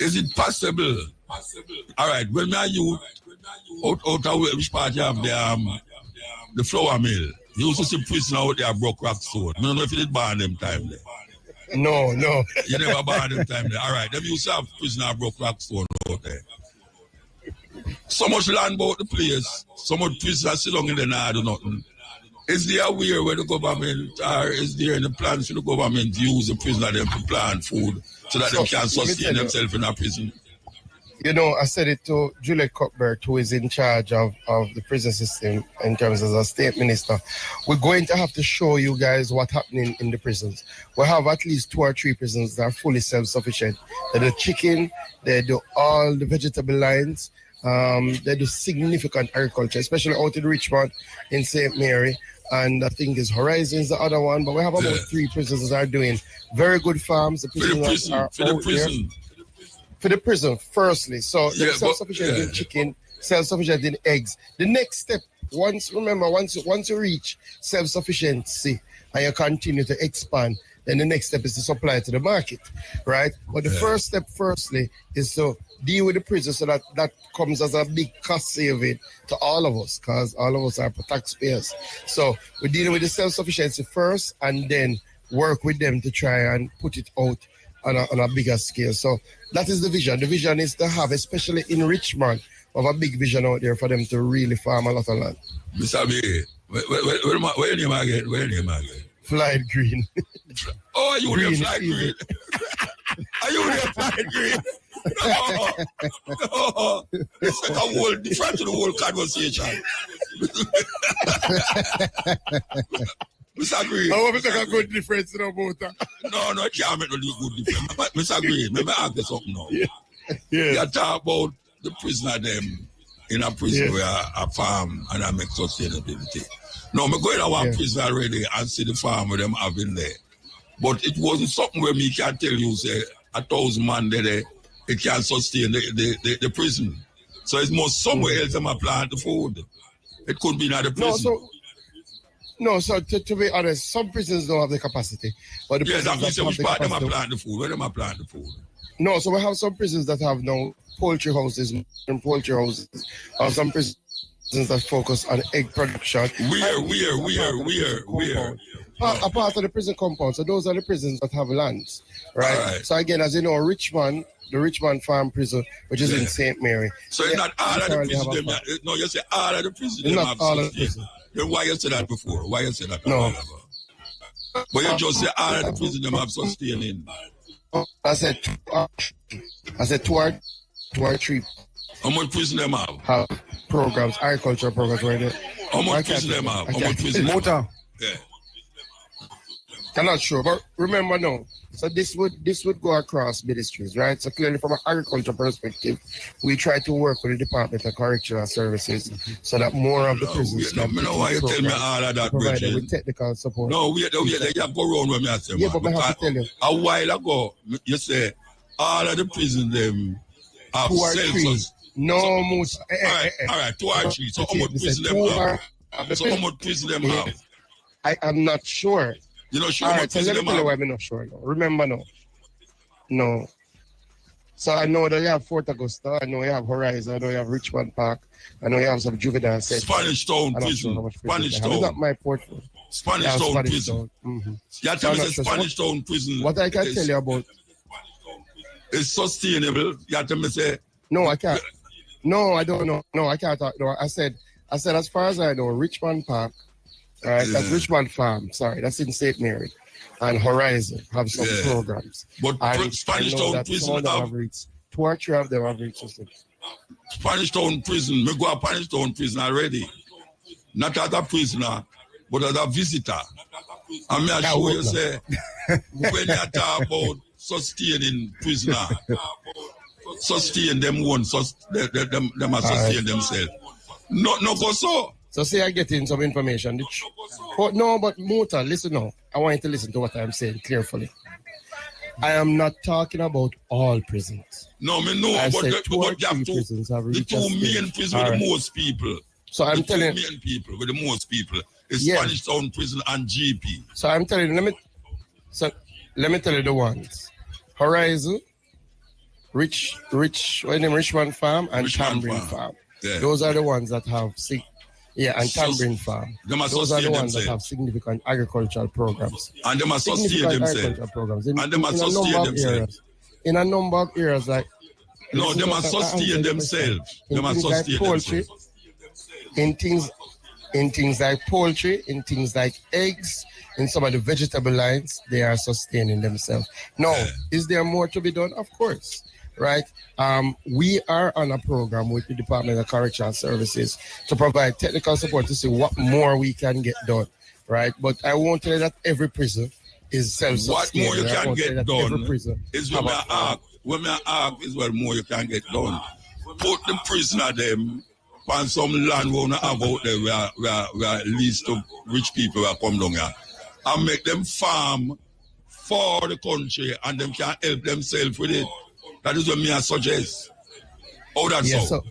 Is it possible? All right, when my youth out of which part you have the flour mill? You used to see prisoner out there broke rock stone. I don't know if you did ban them time there. No. You never ban them time there. All right, them used to have prisoner broke rock stone out there. So much land about the place. So much prisoners sit down in the night do nothing. Is there aware where the government, or is there any plans for the government to use the prisoner them to plant food so that they can sustain themselves in a prison? You know, I said it to Juliet Cuthbert, who is in charge of the prison system in terms of a state minister. We're going to have to show you guys what's happening in the prisons. We have at least 2 or 3 prisons that are fully self-sufficient. They do chicken, they do all the vegetable lines, they do significant agriculture, especially out in Richmond, in St. Mary. And I think it's Horizon is the other one, but we have about 3 prisons that are doing very good farms. The prisons for the prison. For the prison, firstly. So they're self-sufficient in chicken, self-sufficient in eggs. The next step, once you reach self-sufficiency and you continue to expand, then the next step is to supply to the market, right? But the first step, firstly, is to deal with the prison so that comes as a big cost saving to all of us, because all of us are taxpayers. So we're dealing with the self-sufficiency first and then work with them to try and put it out on a bigger scale. So that is the vision. The vision is to have, especially in Richmond, have a big vision out there for them to really farm a lot of land. Mr. B, where your name again? Where your name again? Flight Green. Oh, are you there, Flight Green? Are you there, Flight Green? No. It's like a whole different to the whole conversation. Mr. Green. I want to make a good difference in Muta. No, it can't make no good difference. Mr. Green, let me ask you something now. Yeah. You talk about the prisoner them in a prison where I farm and I make sustainability. Now, I'm going to one prison already and see the farm where them having there. But it wasn't something where me can tell you, say, 1,000 man there, it can sustain the prison. So it's more somewhere else them plant the food. It could be not the prison. So to be honest, some prisons don't have the capacity. But the that means which part them plant the food? Where them plant the food? No, so we have some prisons that have no poultry houses and poultry houses. Some prisons that focus on egg production. Where? A part of the prison compound. So those are the prisons that have lands, right? So again, as you know, Richmond, the Richmond Farm Prison, which is in St. Mary. So it's not all of the prisons. No, you say all of the prisons. Not all of the prisons. Then why you said that before? Why you said that? No. But you just say all of the prisons them have sustaining. I said 2 or 3. How much prison them have? Programs, agricultural programs right there. How much prison them have? How much prison them have? Yeah. I'm not sure, but remember now. So this would go across ministries, right? So clearly from an agriculture perspective, we try to work with the Department of Correctional Services so that more of the prisons can be why you tell me all of that, provided with technical support. No, wait, you go around with me. I say, yeah, but I have to tell you. A while ago, you say all of the prisons them have 2 or 3. No, Muta. All right, 2 or 3. So how much prison them have? So how much prison them have? I am not sure. You're not sure? All right, so let me tell you why I'm not sure. No. Remember, no. So I know that you have Fort Augusta, I know you have Horizon, I know you have Richmond Park, I know you have some juvenile centers. Spanish Town Prison. Spanish Town. It's not my portfolio. Spanish Town Prison. Mm-hmm. You tell me Spanish Town Prison. What I can tell you about it's sustainable. You tell me say. No, I can't. No, I don't know. No, I can't talk. No, I said as far as I know, Richmond Park, right? That's Richmond Farm. Sorry, that's in St. Mary, and Horizon have some programs. But Spanish Town Prison have 2 or 3 of them have reached system. Spanish Town Prison. Me go to Spanish Town Prison already. Not as a prisoner, but as a visitor. And me assure you say, when you talk about sustaining prisoner, sustain them one, them are sustain themselves. No, go so. So say I get in some information. But Muta, listen now. I want you to listen to what I'm saying carefully. I am not talking about all prisons. No, me know, but you have the 2 main prisons with the most people. So I'm telling you, main people with the most people is Spanish Town Prison and GP. So I'm telling you, let me tell you the ones: Horizon, Richmond Farm, and Cambrian Farm. Yeah. Those are the ones that have Yeah, and Tambourine Farm. They must Those are the sustain ones that have themselves. significant agricultural programs. And they must sustain Significant themselves. agricultural programs. And they must a sustain number of themselves. areas. In a number of areas like... No, they must sustain themselves. They must sustain themselves. In things like poultry, in things like eggs, in some of the vegetable lines, they are sustaining themselves. Now, is there more to be done? Of course, right? We are on a program with the Department of Correctional Services to provide technical support to see what more we can get done, right? But I won't tell you that every prison is self-sustaining. What more you can get done is what I ask is what more you can get done. Put the prisoner them on some land we want to have out there where at least the rich people will come down here and make them farm for the country and them can help themselves with it. That is what me I suggest. How that sound?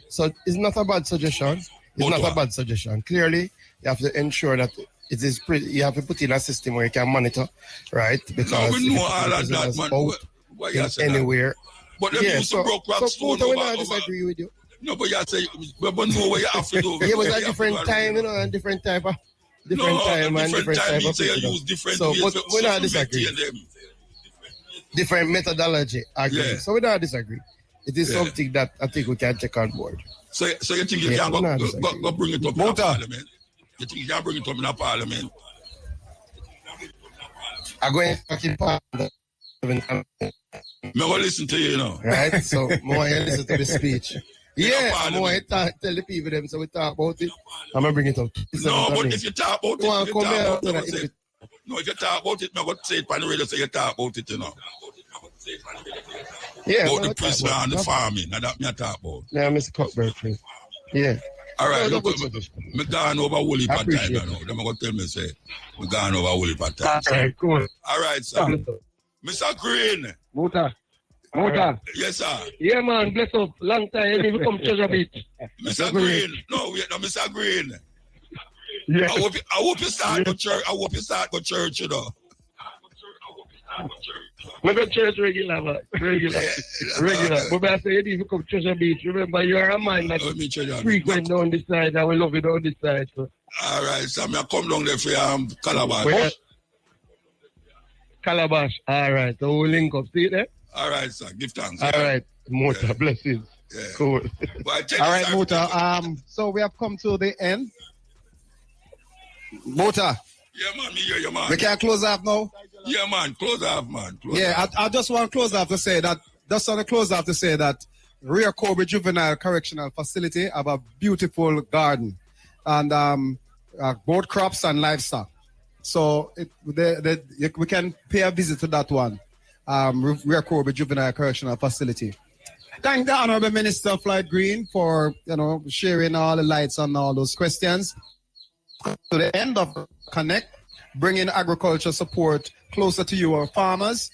So it's not a bad suggestion. It's not a bad suggestion. Clearly, you have to ensure that it is you have to put in a system where you can monitor, right? Because no, we know all of that, man. Why you say anywhere. That? But them used to broke rock stone over. I disagree with you. No, but you say, but know what you have to do. It was a different time, you know, and different type of... Different time and different type of people. Use different so, ways but we don't disagree. Different methodology, agree. Yeah. So we don't disagree. It is something that I think we can take on board. So you think you can go bring it up in Parliament? You think you can bring it up in Parliament? I'm going to in Parliament. I'm going to listen to you now. Right? So more listen to the speech. Yeah, more tell the people them, so we talk about it. I'm going to bring it up. No, but if you talk about it, if you talk about it, I'm going to say it on the radio, so you talk about it, you know. Yeah, about the prisoner and the farming, and that me talk about. Yeah, Mr. Cockburn, please. Yeah. All right, look, I'm going over whole heap of time now. They're going to tell me, say, I'm going over whole heap of time. All right, cool. All right, sir. Mr. Green. Muta. Yes, sir. Yeah, man, bless up. Long time, you need to come Treasure Beach. Mr. Green. No, wait, no, Mr. Green. Yeah. I hope you start go church. I hope you start go church, you know. We go church regular, man. Regular. But I say you need to come Treasure Beach. Remember, you are a man that frequent down this side, and we love it on this side. So. All right, so I come down there for Calabash. Calabash. All right, so we'll link up. See there? All right, sir. Give thanks. All right, Muta. Blessings. Yeah. Cool. All right, Muta. So we have come to the end. Muta. Yeah, man. Me hear you, man. We can close off now. Yeah, man. Close off, man. I just want to close off to say that. Rear Kobe Juvenile Correctional Facility have a beautiful garden and both crops and livestock. So we can pay a visit to that one. Rear Kobe Juvenile Correctional Facility. Thank the Honorable Minister Floyd Green for sharing all the lights on all those questions. To the end of Connect, bringing agriculture support closer to you, our farmers.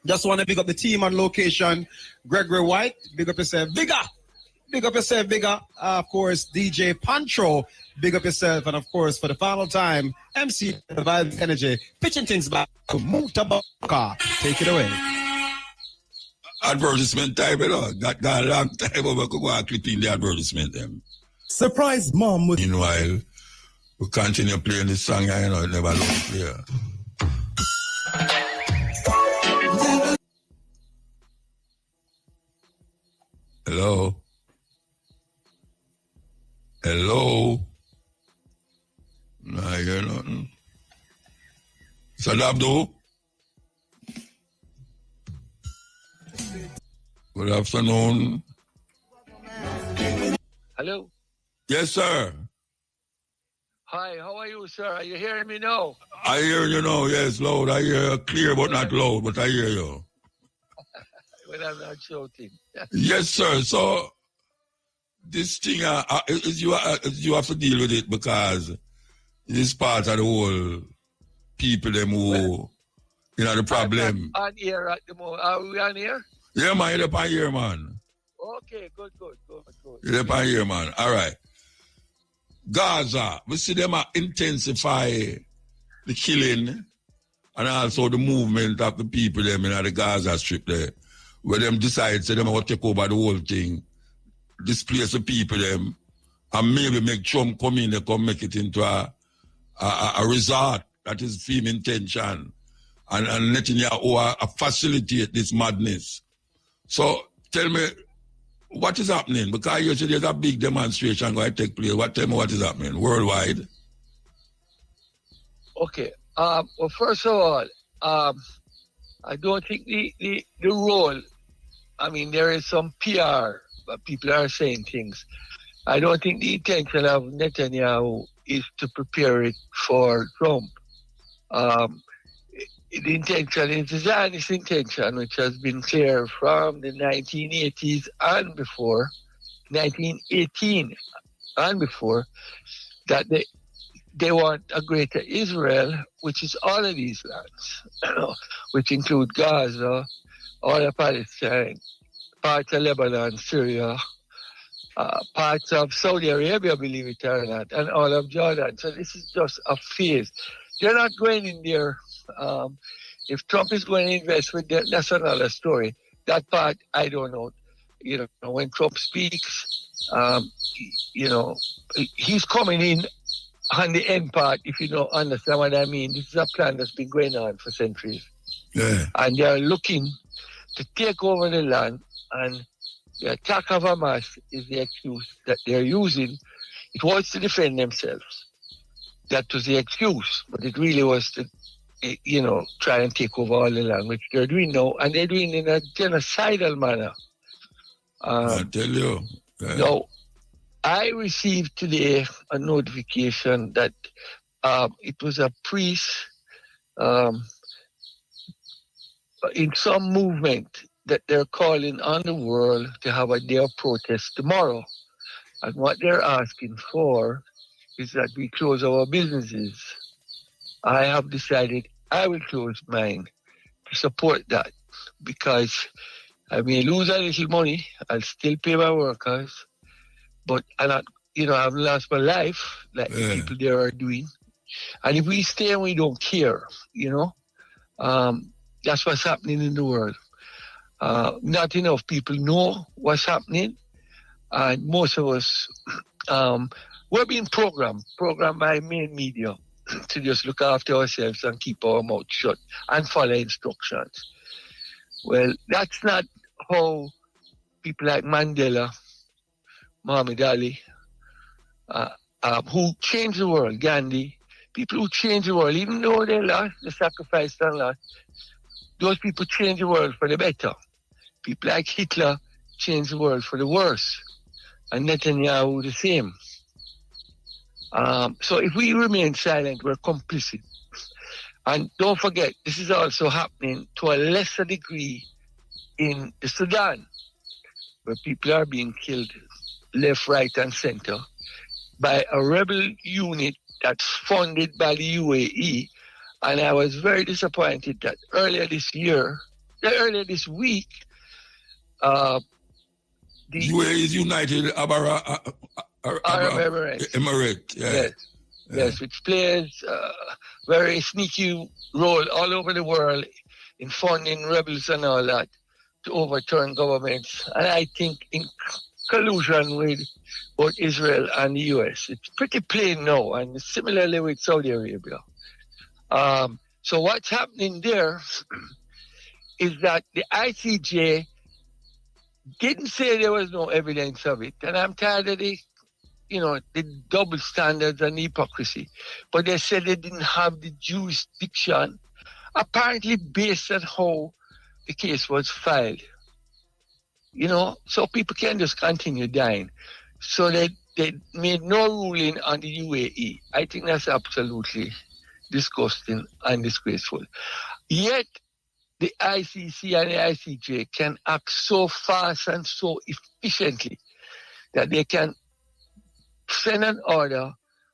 Just want to big up the team on location. Gregory White, big up yourself, bigger. Big up yourself, bigger. Of course, DJ Pancho, big up yourself. And of course, for the final time, MC Vibe Energy, pitching things back to Muta. Take it away. Advertisement time, you know. Got a long time, but we could go and clip in the advertisement. Surprise mom with... Meanwhile, we continue playing this song, it never lost play. Hello? No, I hear nothing. Sadabdo? Good afternoon. Hello? Yes, sir. Hi, how are you, sir? Are you hearing me now? I hear you now, yes, loud. I hear you clear, but not loud, but I hear you. When I'm not shouting. Yes, sir. So, this thing, you have to deal with it because it is part of the whole people, them who, the problem. On here at the moment. Are we on here? Yeah, man, you're up on here, man. Okay, good. You're up on here, man. All right. Gaza, we see them intensify the killing and also the movement of the people them in the Gaza Strip there, where them decide say them want to take over the whole thing, displace the people them, and maybe make Trump come in, they come make it into a resort. That is film intention. And Netanyahu facilitate this madness. So tell me, what is happening? Because you said there's a big demonstration going to take place. Tell me what is happening worldwide. Okay. Well, first of all, I don't think the role, I mean, there is some PR, but people are saying things. I don't think the intention of Netanyahu is to prepare it for Trump. The intention is the Zionist intention, which has been clear from the 1980s and before, 1918 and before, that they want a greater Israel, which is all of these lands, which include Gaza, all of Palestine, parts of Lebanon, Syria, parts of Saudi Arabia, believe it or not, and all of Jordan. So this is just a phase. They're not going in there. If Trump is going to invest with them, that's another story. That part, I don't know. You know, when Trump speaks, you know, he's coming in on the end part, if you don't understand what I mean. This is a plan that's been going on for centuries. Yeah. And they're looking to take over the land, and the attack of Hamas is the excuse that they're using. It was to defend themselves. That was the excuse, but it really was to, you know, try and take over all the land, which they're doing now, and they're doing it in a genocidal manner. I tell you. Yeah. Now, I received today a notification that it was a priest in some movement that they're calling on the world to have a day of protest tomorrow. And what they're asking for is that we close our businesses. I have decided I will close mine to support that, because I may lose a little money, I'll still pay my workers, but I'm not, you know, I've lost my life like the people there are doing. And if we stay and we don't care, you know, that's what's happening in the world. Not enough people know what's happening, and most of us, we're being programmed by main media to just look after ourselves and keep our mouth shut and follow instructions. Well, that's not how people like Mandela, Muhammad Ali, who changed the world, Gandhi, people who changed the world, even though they lost, they sacrificed and lost, those people changed the world for the better. People like Hitler changed the world for the worse, and Netanyahu the same. So if we remain silent, we're complicit. And don't forget, this is also happening to a lesser degree in the Sudan, where people are being killed left, right, and center by a rebel unit that's funded by the UAE. And I was very disappointed that earlier this week, the UAE is United Arab Emirates. Yeah. Yes, which plays a very sneaky role all over the world in funding rebels and all that to overturn governments. And I think in collusion with both Israel and the US. It's pretty plain now, and similarly with Saudi Arabia. So what's happening there is that the ICJ didn't say there was no evidence of it, and I'm tired of the double standards and hypocrisy. But they said they didn't have the jurisdiction, apparently based on how the case was filed. So people can just continue dying. So they made no ruling on the UAE. I think that's absolutely disgusting and disgraceful. Yet, the ICC and the ICJ can act so fast and so efficiently that they can send an order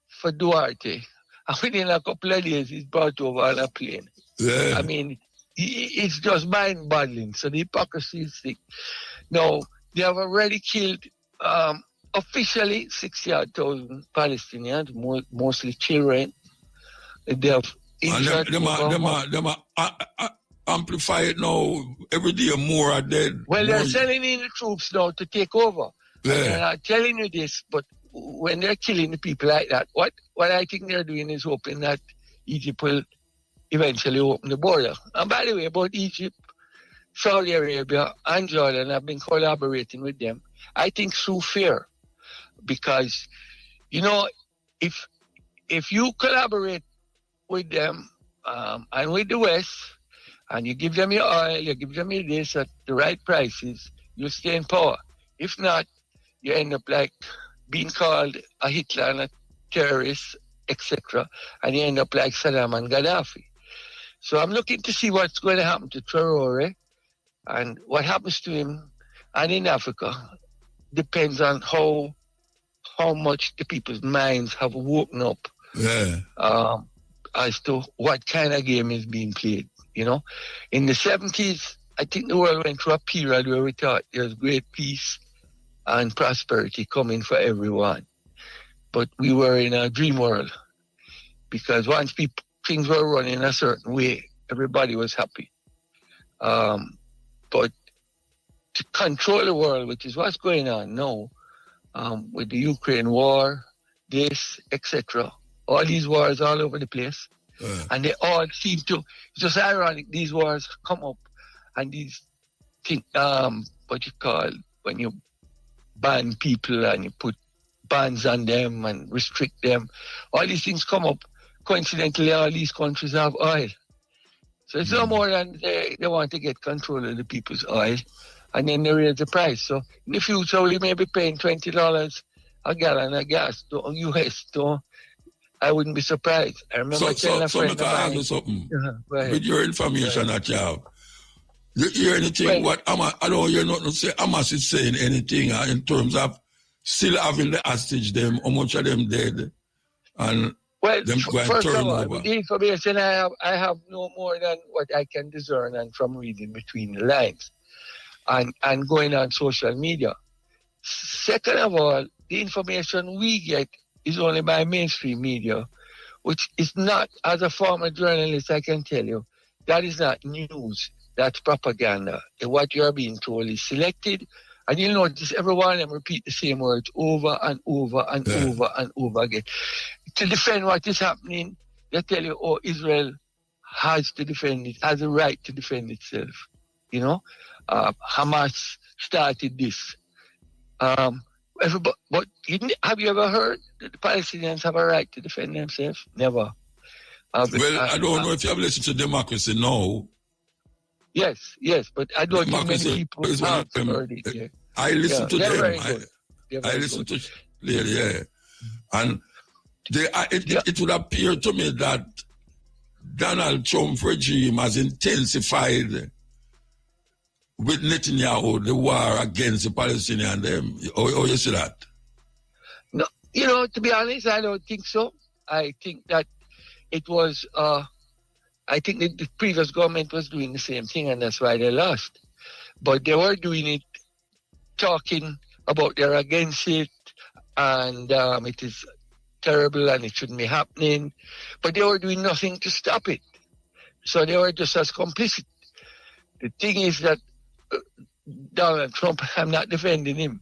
for Duarte, and within a couple of days, he's brought over on a plane. Yeah. I mean, it's just mind-boggling. So the hypocrisy is sick. Now, they have already killed officially 60,000 Palestinians, mostly children. They have injured. Them amplify it now. Every day more are dead. Well, they're sending in the troops now to take over. Yeah. And they're not telling you this, but when they're killing the people like that, what I think they're doing is hoping that Egypt will eventually open the border. And by the way, about Egypt, Saudi Arabia and Jordan, I've been collaborating with them. I think through fear, because, you know, if you collaborate with them and with the West, and you give them your oil, you give them your this at the right prices, you stay in power. If not, you end up like being called a Hitler and a terrorist, etc. And you end up like Saddam and Gaddafi. So I'm looking to see what's going to happen to Traore, and what happens to him and in Africa depends on how much the people's minds have woken up as to what kind of game is being played. You know, in the 70s, I think the world went through a period where we thought there was great peace and prosperity coming for everyone. But we were in a dream world, because once things were running a certain way, everybody was happy. But to control the world, which is what's going on now, with the Ukraine war, this, etc., all these wars all over the place, and they all seem to, it's just ironic, these wars come up, and these things, what you call, when you ban people and you put bans on them and restrict them, all these things come up. Coincidentally, all these countries have oil. So it's no more than they want to get control of the people's oil, and then they raise the price. So in the future, we may be paying $20 a gallon of gas to US. I wouldn't be surprised. I remember telling a friend of mine. So something. With your information that you have, you hear anything? What I don't hear nothing say. Hamas is saying anything in terms of still having the hostage them, how much of them dead, and them going first turn of all, over. the information I have no more than what I can discern and from reading between the lines and going on social media. Second of all, the information we get is only by mainstream media, which is not, as a former journalist, I can tell you, that is not news, that's propaganda. And what you are being told is selected, and you'll notice every one of them repeat the same words over and over and over and over again. To defend what is happening, they tell you, oh, Israel has to defend it, has a right to defend itself. You know, Hamas started this. But have you ever heard that the Palestinians have a right to defend themselves? Never. I don't know if you have listened to Democracy now. Yes, but I don't think many people have heard it yet. I listen to them. I listen to and it would appear to me that Donald Trump regime has intensified with Netanyahu the war against the Palestinians. How you see that? No, you know, to be honest, I don't think so. I think that it was. I think that the previous government was doing the same thing, and that's why they lost. But they were doing it, talking about they're against it, and it is terrible and it shouldn't be happening. But they were doing nothing to stop it. So they were just as complicit. The thing is that Donald Trump, I'm not defending him.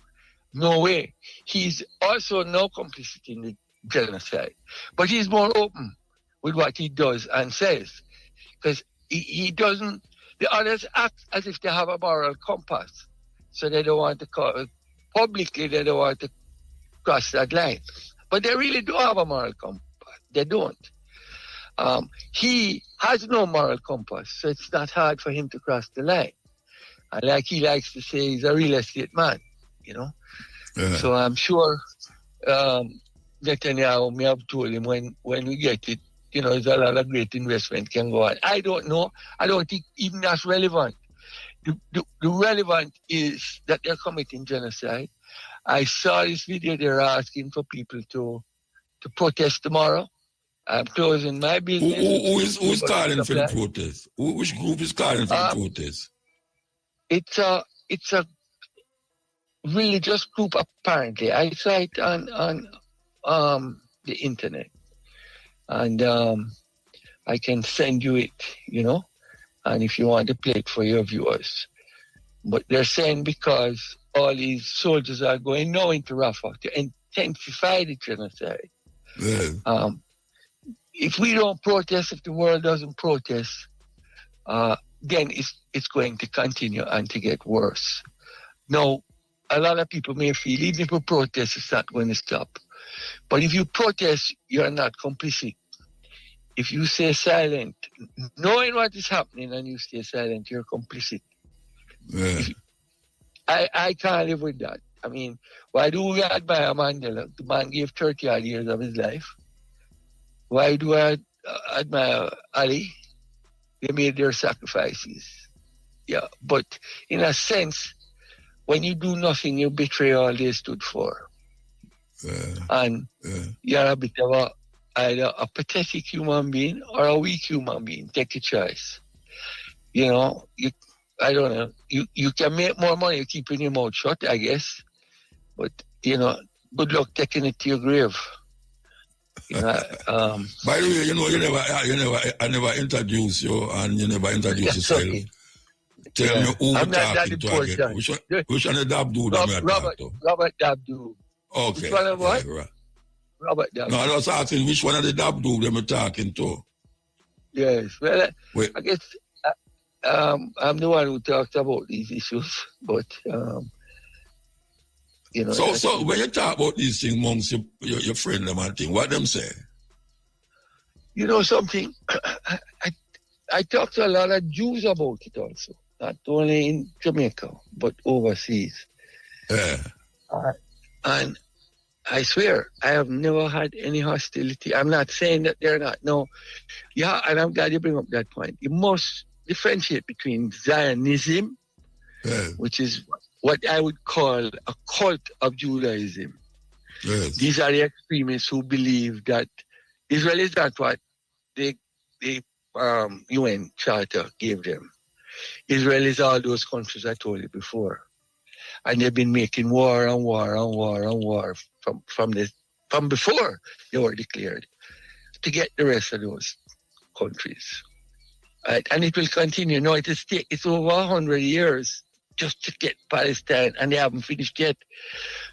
No way. He's also no complicit in the genocide. But he's more open with what he does and says. Because he doesn't, the others act as if they have a moral compass. So they don't want to call, publicly they don't want to cross that line. But they really do have a moral compass. They don't. He has no moral compass, so it's not hard for him to cross the line. And like he likes to say, he's a real estate man, you know. Yeah. So I'm sure Netanyahu may have told him when we get it, you know, there's a lot of great investment can go on. I don't know. I don't think even that's relevant. The relevant is that they're committing genocide. I saw this video, they're asking for people to protest tomorrow. I'm closing my business. Who's calling for the protest? Which group is calling for the protest? It's a religious group, apparently. I saw it on the internet. And I can send you it, you know, and if you want to play it for your viewers. But they're saying because all these soldiers are going now into Rafah intensify the genocide. Yeah. If we don't protest, if the world doesn't protest, then it's going to continue and to get worse. Now, a lot of people may feel even if we protest, it's not going to stop. But if you protest, you're not complicit. If you stay silent, knowing what is happening and you stay silent, you're complicit. Yeah. I can't live with that. I mean, why do we admire Mandela? The man gave 30 odd years of his life. Why do I admire Ali? They made their sacrifices. Yeah, but in a sense, when you do nothing, you betray all they stood for. And you're a bit of either a pathetic human being or a weak human being. Take a choice. You know, I don't know. You can make more money keeping your mouth shut, I guess. But, you know, good luck taking it to your grave. You know, by the way, you know, I never introduce you and you never introduce yourself. Okay. Tell me who we're talking to again. Which one is Dabdu that we're talking to? Robert Dabdu. Okay. Which one of what? Right. Robert Dabdu. No, I was asking which one of the Dabdu that we're talking to. Yes. Well, I guess I'm the one who talks about these issues, but you know. So when you talk about these things amongst your friend them and thing, what them say? You know something? I talk to a lot of Jews about it also, not only in Jamaica but overseas. Yeah. And I swear, I have never had any hostility. I'm not saying that they're not. No. Yeah, and I'm glad you bring up that point. You must differentiate between Zionism, which is what I would call a cult of Judaism. Yes. These are the extremists who believe that Israel is not what the UN Charter gave them. Israel is all those countries I told you before. And they've been making war and war and war and war from before they were declared to get the rest of those countries. Right? And it will continue. No, it's over 100 years just to get Palestine, and they haven't finished yet.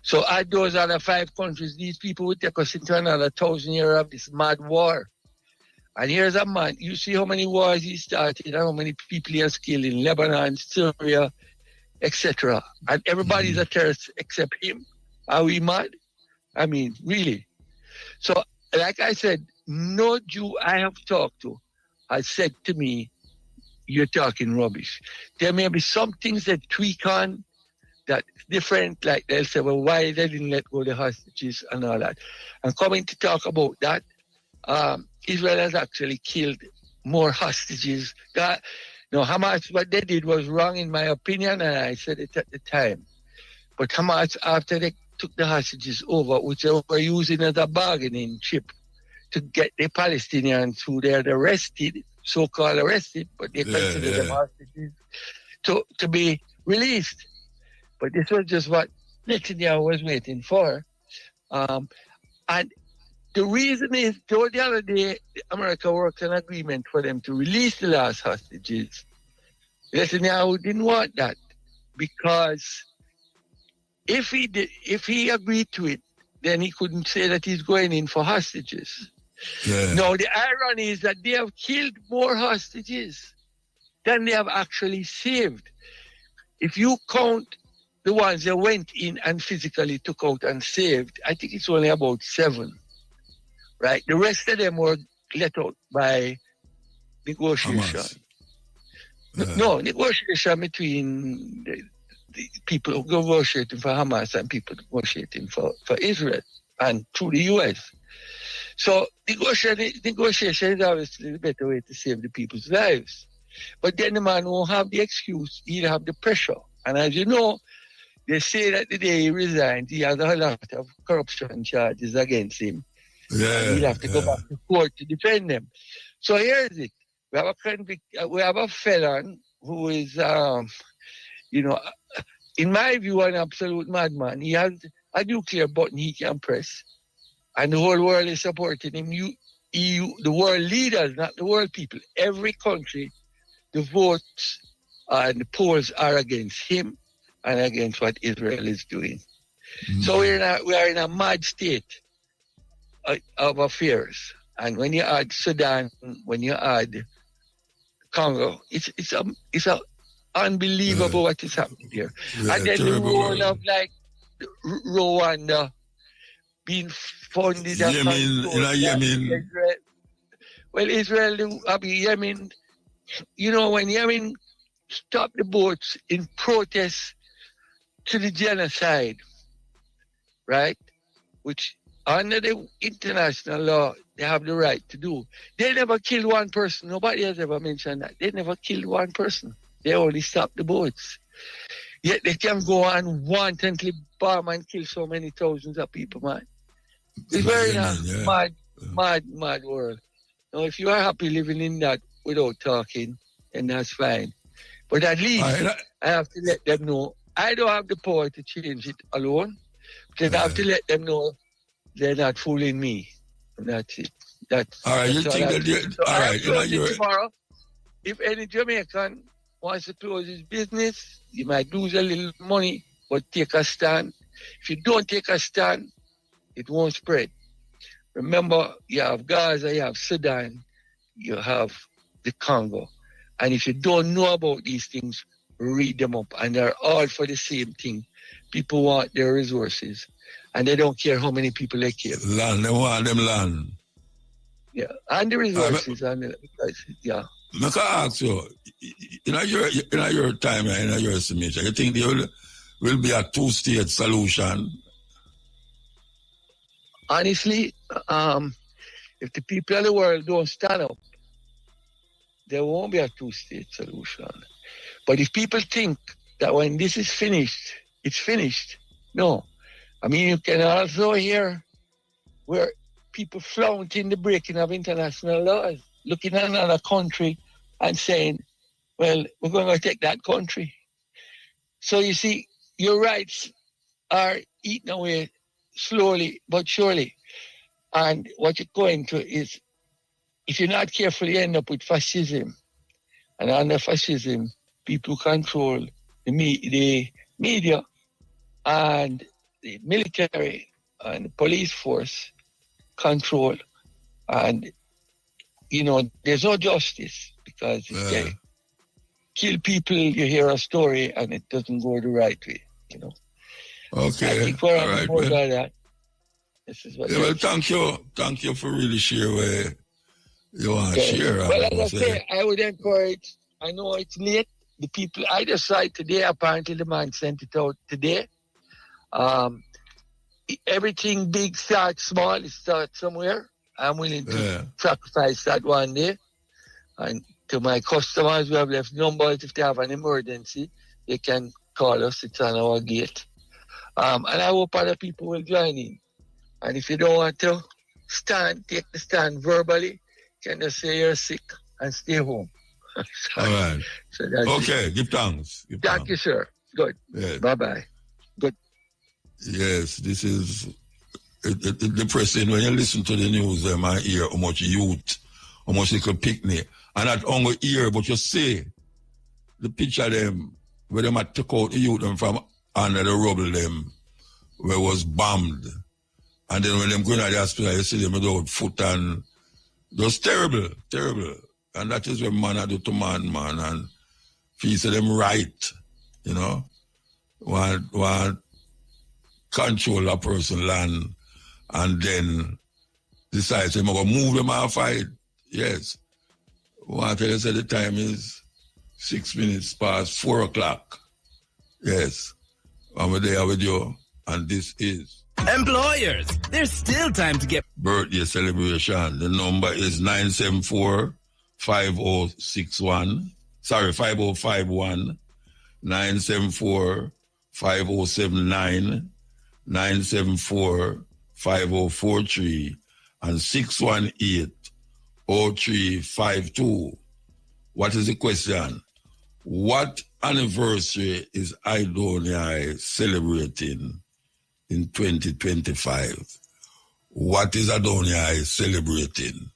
So add those other 5 countries, these people will take us into another 1,000 years of this mad war. And here's a man, you see how many wars he started and how many people he has killed in Lebanon, Syria, etc. And everybody's a terrorist except him. Are we mad? I mean, really. So, like I said, no Jew I have talked to has said to me, you're talking rubbish. There may be some things that tweak on that different, like they'll say, well, why they didn't let go the hostages and all that. And coming to talk about that, Israel has actually killed more hostages. Hamas, what they did was wrong in my opinion, and I said it at the time. But Hamas, after they took the hostages over, which they were using as a bargaining chip to get the Palestinians who they had arrested, so-called arrested, but they consider them hostages, to be released. But this was just what Netanyahu was waiting for. And the reason is, the other day, America worked an agreement for them to release the last hostages. Netanyahu didn't want that because if he agreed to it, then he couldn't say that he's going in for hostages. Yeah. Now, the irony is that they have killed more hostages than they have actually saved. If you count the ones that went in and physically took out and saved, I think it's only about 7. Right? The rest of them were let out by negotiation. No, negotiation between the people negotiating for Hamas and people negotiating for Israel and through the US. So negotiation is obviously the better way to save the people's lives. But then the man won't have the excuse, he'll have the pressure. And as you know, they say that the day he resigned, he has a lot of corruption charges against him. Yeah, he'll have to go back to court to defend them. So here's it. We have a felon who is, in my view, an absolute madman. He has a nuclear button he can press. And the whole world is supporting him. EU, the world leaders, not the world people. Every country, the votes and the polls are against him and against what Israel is doing. So we are in a mad state of affairs. And when you add Sudan, when you add Congo, it's unbelievable what is happening here. Yeah, and then the role of like Rwanda being funded and Yemen. Israel, Yemen, when Yemen stopped the boats in protest to the genocide, right? Which under the international law, they have the right to do. They never killed one person. Nobody has ever mentioned that. They never killed one person. They only stopped the boats. Yet they can go on wantonly bomb and kill so many thousands of people, man. It's very mad world. Now, if you are happy living in that without talking, then that's fine. But at least I have to let them know I don't have the power to change it alone. But I have to let them know they're not fooling me. And that's it. All right, you think that all right, tomorrow, if any Jamaican wants to close his business, you might lose a little money, but take a stand. If you don't take a stand, it won't spread. Remember, you have Gaza, you have Sudan, you have the Congo. And if you don't know about these things, read them up. And they're all for the same thing. People want their resources. And they don't care how many people they kill. Land, they want them land. Yeah, and the resources. Yeah. I can ask you, in your time, in your estimation, you think there will be a two-state solution? Honestly, if the people of the world don't stand up, there won't be a two-state solution. But if people think that when this is finished, it's finished, no. I mean, you can also hear where people flaunting the breaking of international laws, looking at another country and saying, well, we're going to take that country. So you see, your rights are eaten away slowly but surely. And what you're going to is, if you're not careful, you end up with fascism. And under fascism, people control the media and the military and the police force control. And, there's no justice because if they kill people, you hear a story and it doesn't go the right way, Okay. I think we're on board by that. This is what thank you for really sharing where you want to share. Well, as I say, I would encourage, I know it's late, the people, I decide today, apparently the man sent it out today. Everything big starts small, it starts somewhere. I'm willing to sacrifice that one day. And to my customers, we have left numbers. If they have an emergency, they can call us. It's on our gate. And I hope other people will join in. And if you don't want to take the stand verbally, you can just say you're sick and stay home. All right. So that's okay, give thanks. Thank you, sir. Good. Yes. Bye-bye. Good. Yes, this is depressing when you listen to the news. I hear how much youth, how much they could picnic. And not only hear, but you see the picture of them, where they might take out the youth them from under the rubble them, where it was bombed. And then when them go into the hospital, you see them without foot and just terrible. And that is what man do to man, and feel say them right, want control a person land and then decide to move them and fight. Yes. Want to tell you say the time is 6 minutes past 4 o'clock. Yes. I'm there with you, and this is Employers, there's still time to get birthday celebration. The number is 974-5061. Sorry, 5051. 974-5079. 974-5043. And 618-0352. What is the question? What anniversary is Idoni celebrating in 2025? What is Adonai celebrating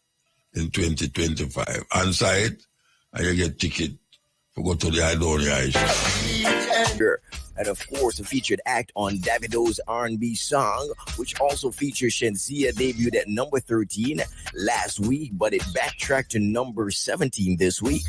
in 2025? Answer it, and you get ticket to go to the Adonai show. and of course a featured act on Davido's R&B song, which also features Shensia, debuted at number 13 last week, but it backtracked to number 17 this week.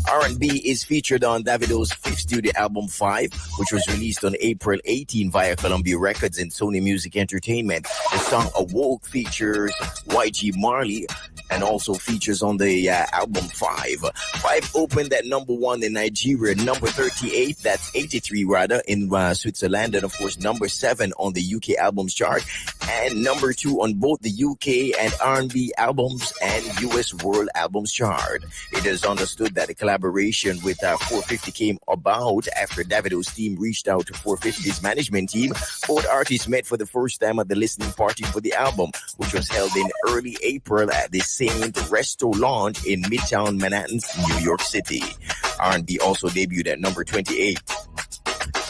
R&B is featured on Davido's 5th studio album 5, which was released on April 18 via Columbia Records and Sony Music Entertainment. The song Awoke features YG Marley and also features on the album 5. 5 opened at number 1 in Nigeria, number 38, that's 83 rather, in Switzerland, and of course number 7 on the UK albums chart, and number 2 on both the UK and R&B albums and US World Albums chart. It is understood that the collaboration with 450 came about after Davido's team reached out to 450's management team. Both artists met for the first time at the listening party for the album, which was held in early April at the Saint Resto Lounge in Midtown Manhattan, New York City. R&B also debuted at number 28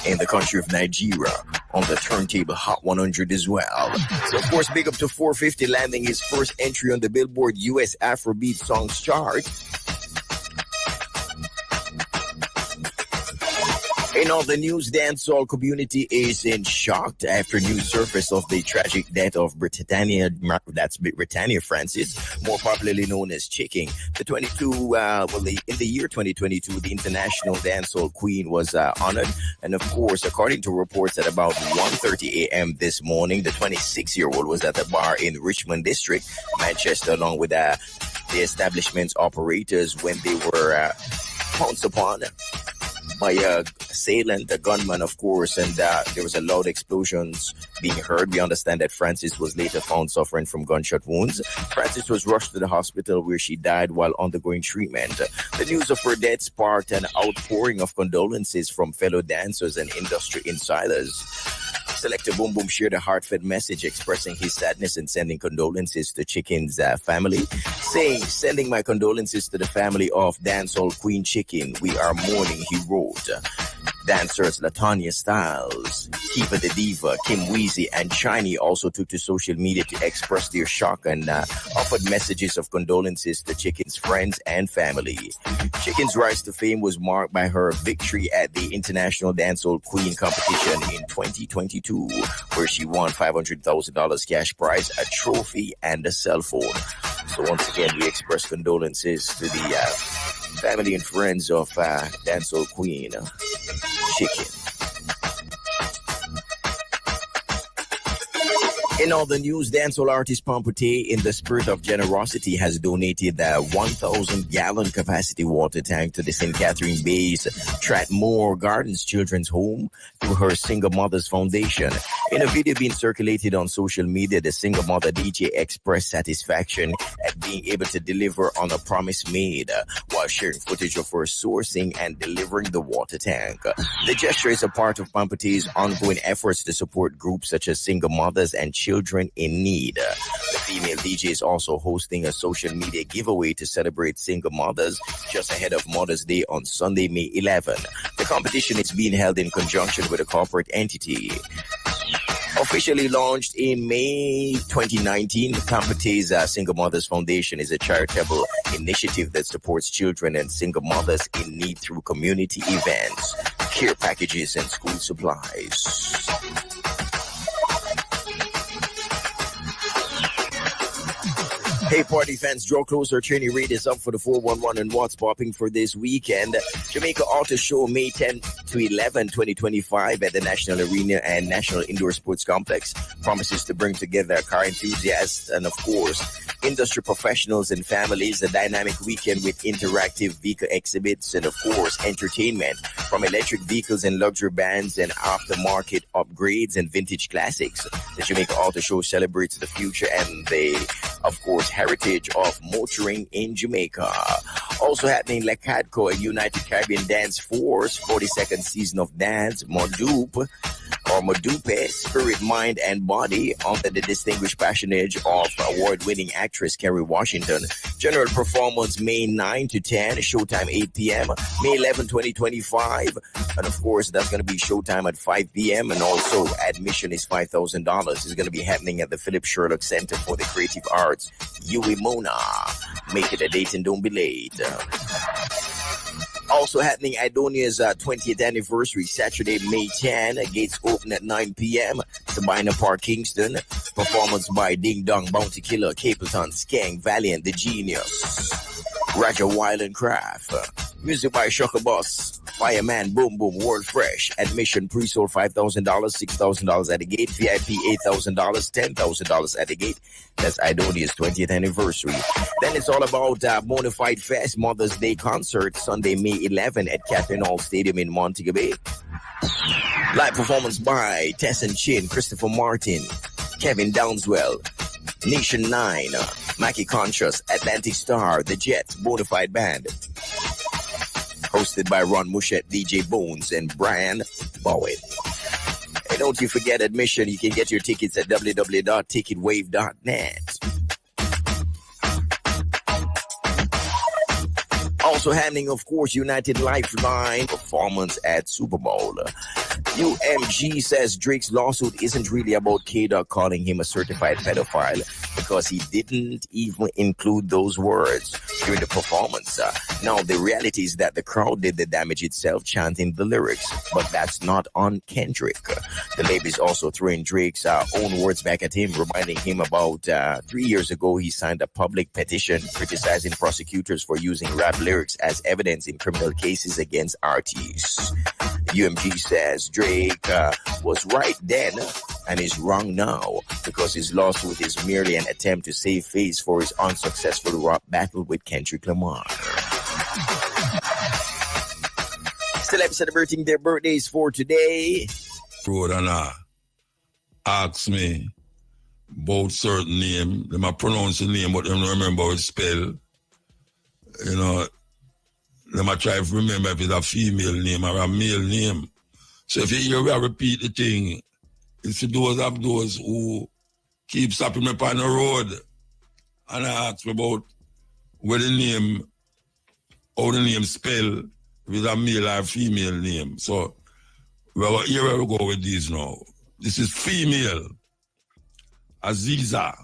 in the country of Nigeria on the Turntable Hot 100 as well. So of course, big up to 450 landing his first entry on the Billboard US Afrobeat Songs chart. In all the news, dancehall community is in shock after news surfaced of the tragic death of Britannia Francis, more popularly known as Chicken. In the year 2022, the international dancehall queen was honored, and of course, according to reports, at about 1:30 a.m. this morning, the 26-year-old was at the bar in Richmond District, Manchester, along with the establishment's operators when they were pounced upon by a assailant, a gunman, of course, and there was a loud explosions being heard. We understand that Francis was later found suffering from gunshot wounds. Francis was rushed to the hospital where she died while undergoing treatment. The news of her death sparked an outpouring of condolences from fellow dancers and industry insiders. Selector Boom Boom shared a heartfelt message expressing his sadness and sending condolences to Chicken's family, saying, "Sending my condolences to the family of dancehall queen Chicken. We are mourning," he wrote. Dancers LaTanya Styles, Kiva the Diva, Kim Weezy, and Shiny also took to social media to express their shock and offered messages of condolences to Chicken's friends and family. Chicken's rise to fame was marked by her victory at the International Dancehall Queen competition in 2022, where she won $500,000 cash prize, a trophy, and a cell phone. So once again, we express condolences to the family and friends of dancehall queen Chicken. In all the news, dancehall artist Pampute, in the spirit of generosity, has donated a 1,000-gallon capacity water tank to the St. Catherine Bay's Tratmore Gardens Children's Home through her Single Mothers Foundation. In a video being circulated on social media, the single mother DJ expressed satisfaction at being able to deliver on a promise made while sharing footage of her sourcing and delivering the water tank. The gesture is a part of Pampute's ongoing efforts to support groups such as single mothers and children in need. The female DJ is also hosting a social media giveaway to celebrate single mothers just ahead of Mother's Day on Sunday, May 11. The competition is being held in conjunction with a corporate entity. Officially launched in May 2019, Pampute's Single Mothers Foundation is a charitable initiative that supports children and single mothers in need through community events, care packages, and school supplies. Hey, party fans, draw closer. Training rate is up for the 411 and what's popping for this weekend. Jamaica Auto Show, May 10 to 11, 2025 at the National Arena and National Indoor Sports Complex promises to bring together car enthusiasts and, of course, industry professionals and families. A dynamic weekend with interactive vehicle exhibits and, of course, entertainment from electric vehicles and luxury bands and aftermarket upgrades and vintage classics. The Jamaica Auto Show celebrates the future and the, of course, heritage of motoring in Jamaica. Also happening, Lecadco, a United Caribbean Dance Force 42nd season of dance, Modupe, Spirit, Mind, and Body, under the distinguished patronage of award-winning actress Kerry Washington. General performance May 9 to 10, showtime 8 p.m. May 11, 2025. And of course, that's going to be showtime at 5 p.m. And also, admission is $5,000. It's going to be happening at the Philip Sherlock Center for the Creative Arts, UWI Mona. Make it a date and don't be late. Also happening, Idonia's 20th anniversary, Saturday, May 10. Gates open at 9 p.m. Sabina Park, Kingston. Performance by Ding Dong, Bounty Killer, Capleton, Skang, Valiant, The Genius, Roger Wild and Craft. Music by Shocker Boss, Fireman, Boom Boom, World Fresh. Admission pre-sold $5,000, $6,000 at the gate. VIP $8,000, $10,000 at the gate. That's Idonia's 20th anniversary. Then it's all about Bonafide Fest Mother's Day concert, Sunday, May 11 at Catherine Hall Stadium in Montego Bay. Live performance by Tess and Chin, Christopher Martin, Kevin Downswell, Nation 9, Mackie Conscious, Atlantic Star, The Jets, Bonafide Band. Hosted by Ron Mushet, DJ Bones, and Brian Bowen. And don't you forget admission. You can get your tickets at www.ticketwave.net. Also happening, of course, United Lifeline performance at Super Bowl. UMG says Drake's lawsuit isn't really about K-Dog calling him a certified pedophile because he didn't even include those words during the performance. Now, the reality is that the crowd did the damage itself chanting the lyrics, but that's not on Kendrick. The label is also throwing Drake's own words back at him, reminding him about 3 years ago he signed a public petition criticizing prosecutors for using rap lyrics as evidence in criminal cases against artists. UMG says Drake was right then and is wrong now because his lawsuit is merely an attempt to save face for his unsuccessful rap battle with Kendrick Lamar. Still celebrating their birthdays for today. Road and ask me about certain name. They might pronounce the name, but they don't remember how it's spelled. You know, they might try to remember if it's a female name or a male name. So if you hear me repeat the thing, it's for those of those who keep stopping me on the road and I ask me about where the name, how the name spell, if it's a male or female name. So here we go with this now. This is female. Aziza.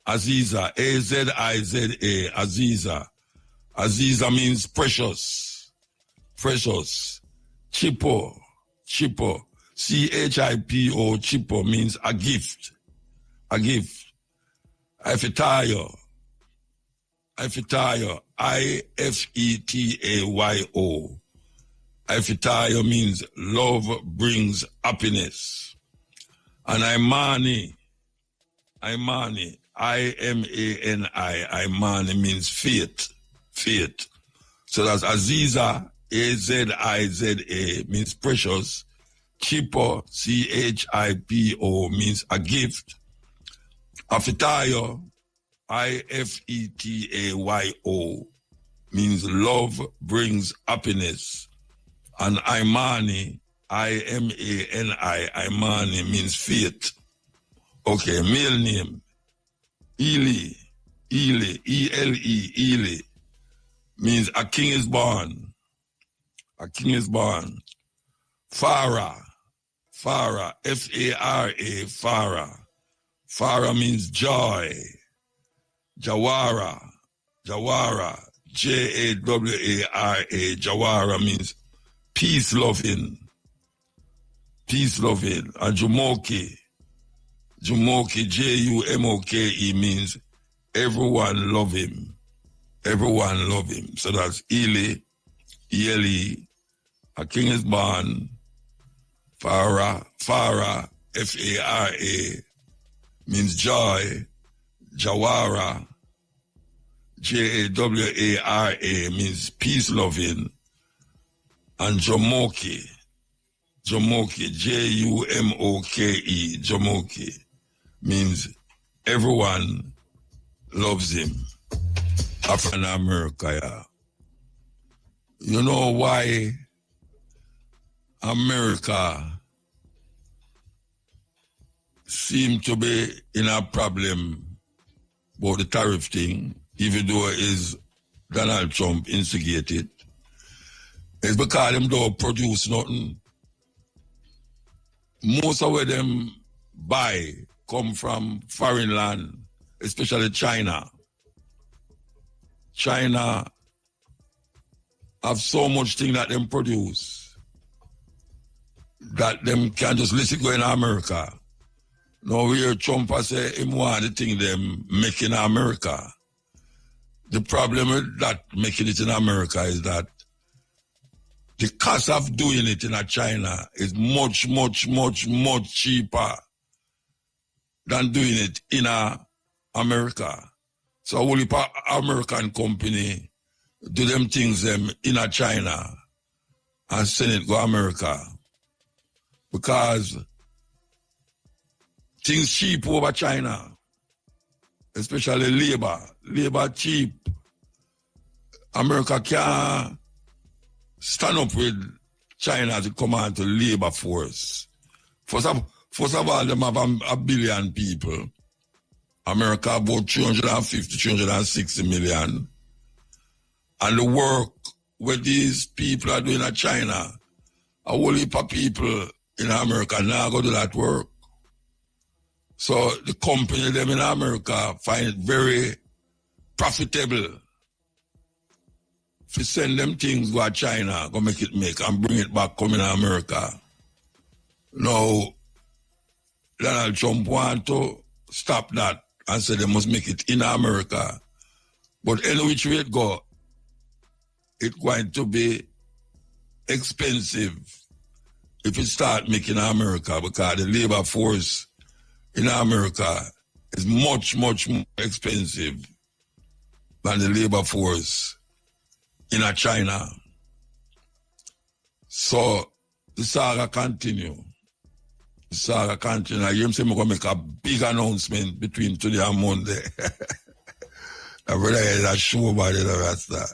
Aziza. A-Z-I-Z-A. Aziza. Aziza means precious. Precious. Chipo. Chipo. C-H-I-P-O. Chipo means a gift. A gift. Ifetayo. Ifetayo. I-F-E-T-A-Y-O. Ifetayo means love brings happiness. And Imani. Imani. I-M-A-N-I. Imani means faith. Faith. So that's Aziza, A-Z-I-Z-A, means precious. Chipo, C-H-I-P-O, means a gift. Afitayo, I-F-E-T-A-Y-O, means love brings happiness. And Imani, I-M-A-N-I, Imani means faith. Okay, male name. Eli, E-L-E, Eli, means a king is born. A king is born. Farah, F-A-R-A, Farah. Farah means joy. Jawara, J-A-W-A-R-A, Jawara means peace loving. Peace loving. And Jumoke, J-U-M-O-K-E means everyone love him. Everyone love him. So that's Eli, E-L-E, a king is born. Farah, F-A-R-A, means joy. Jawara, J-A-W-A-R-A, means peace loving. And Jomoke, J-U-M-O-K-E, Jomoke, means everyone loves him. African America, yeah. You know why America seem to be in a problem about the tariff thing, even though it is Donald Trump instigated? It's because them don't produce nothing. Most of what them buy come from foreign land, especially China. China have so much thing that them produce that them can just listen go in America. Now we hear Trump say him want the thing them make in America. The problem with that making it in America is that the cost of doing it in China is much, much, much, much cheaper than doing it in America. So a whole heap of American company do them things them in China and send it to America. Because things cheap over China, especially labor. Labor cheap. America can't stand up with China as a command to labor force. First of all, them have a billion people. America about 350, 360 million. And the work where these people are doing at China, a whole heap of people in America now go do that work. So the company them in America find it very profitable to send them things go to China, go make it make and bring it back come in America. Now, Donald Trump want to stop that and say they must make it in America. But any which way it go, it's going to be expensive if it start making America because the labor force in America is much, much more expensive than the labor force in China. So the saga continue. The saga continue. I hear him say I'm going to make a big announcement between today and Monday. I brother is a show about it, that's that.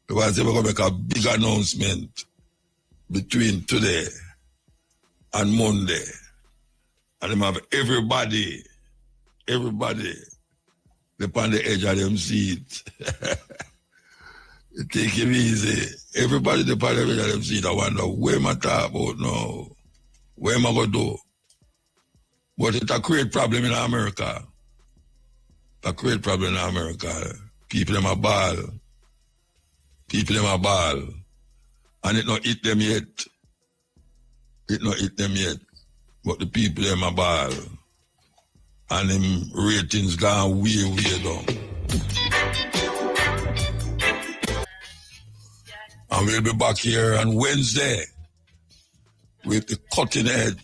Because we're going to make a big announcement between today and Monday. And them have everybody upon the edge of them seat. Take it easy. Everybody upon the edge of them seat. I wonder where am I talk about now? Where am I going to do? But it's a great problem in America. A great problem in America. People them a ball. People them a ball. And it not hit them yet. It not hit them yet. But the people them a ball. And them ratings gone way, way down. And we'll be back here on Wednesday with the cutting edge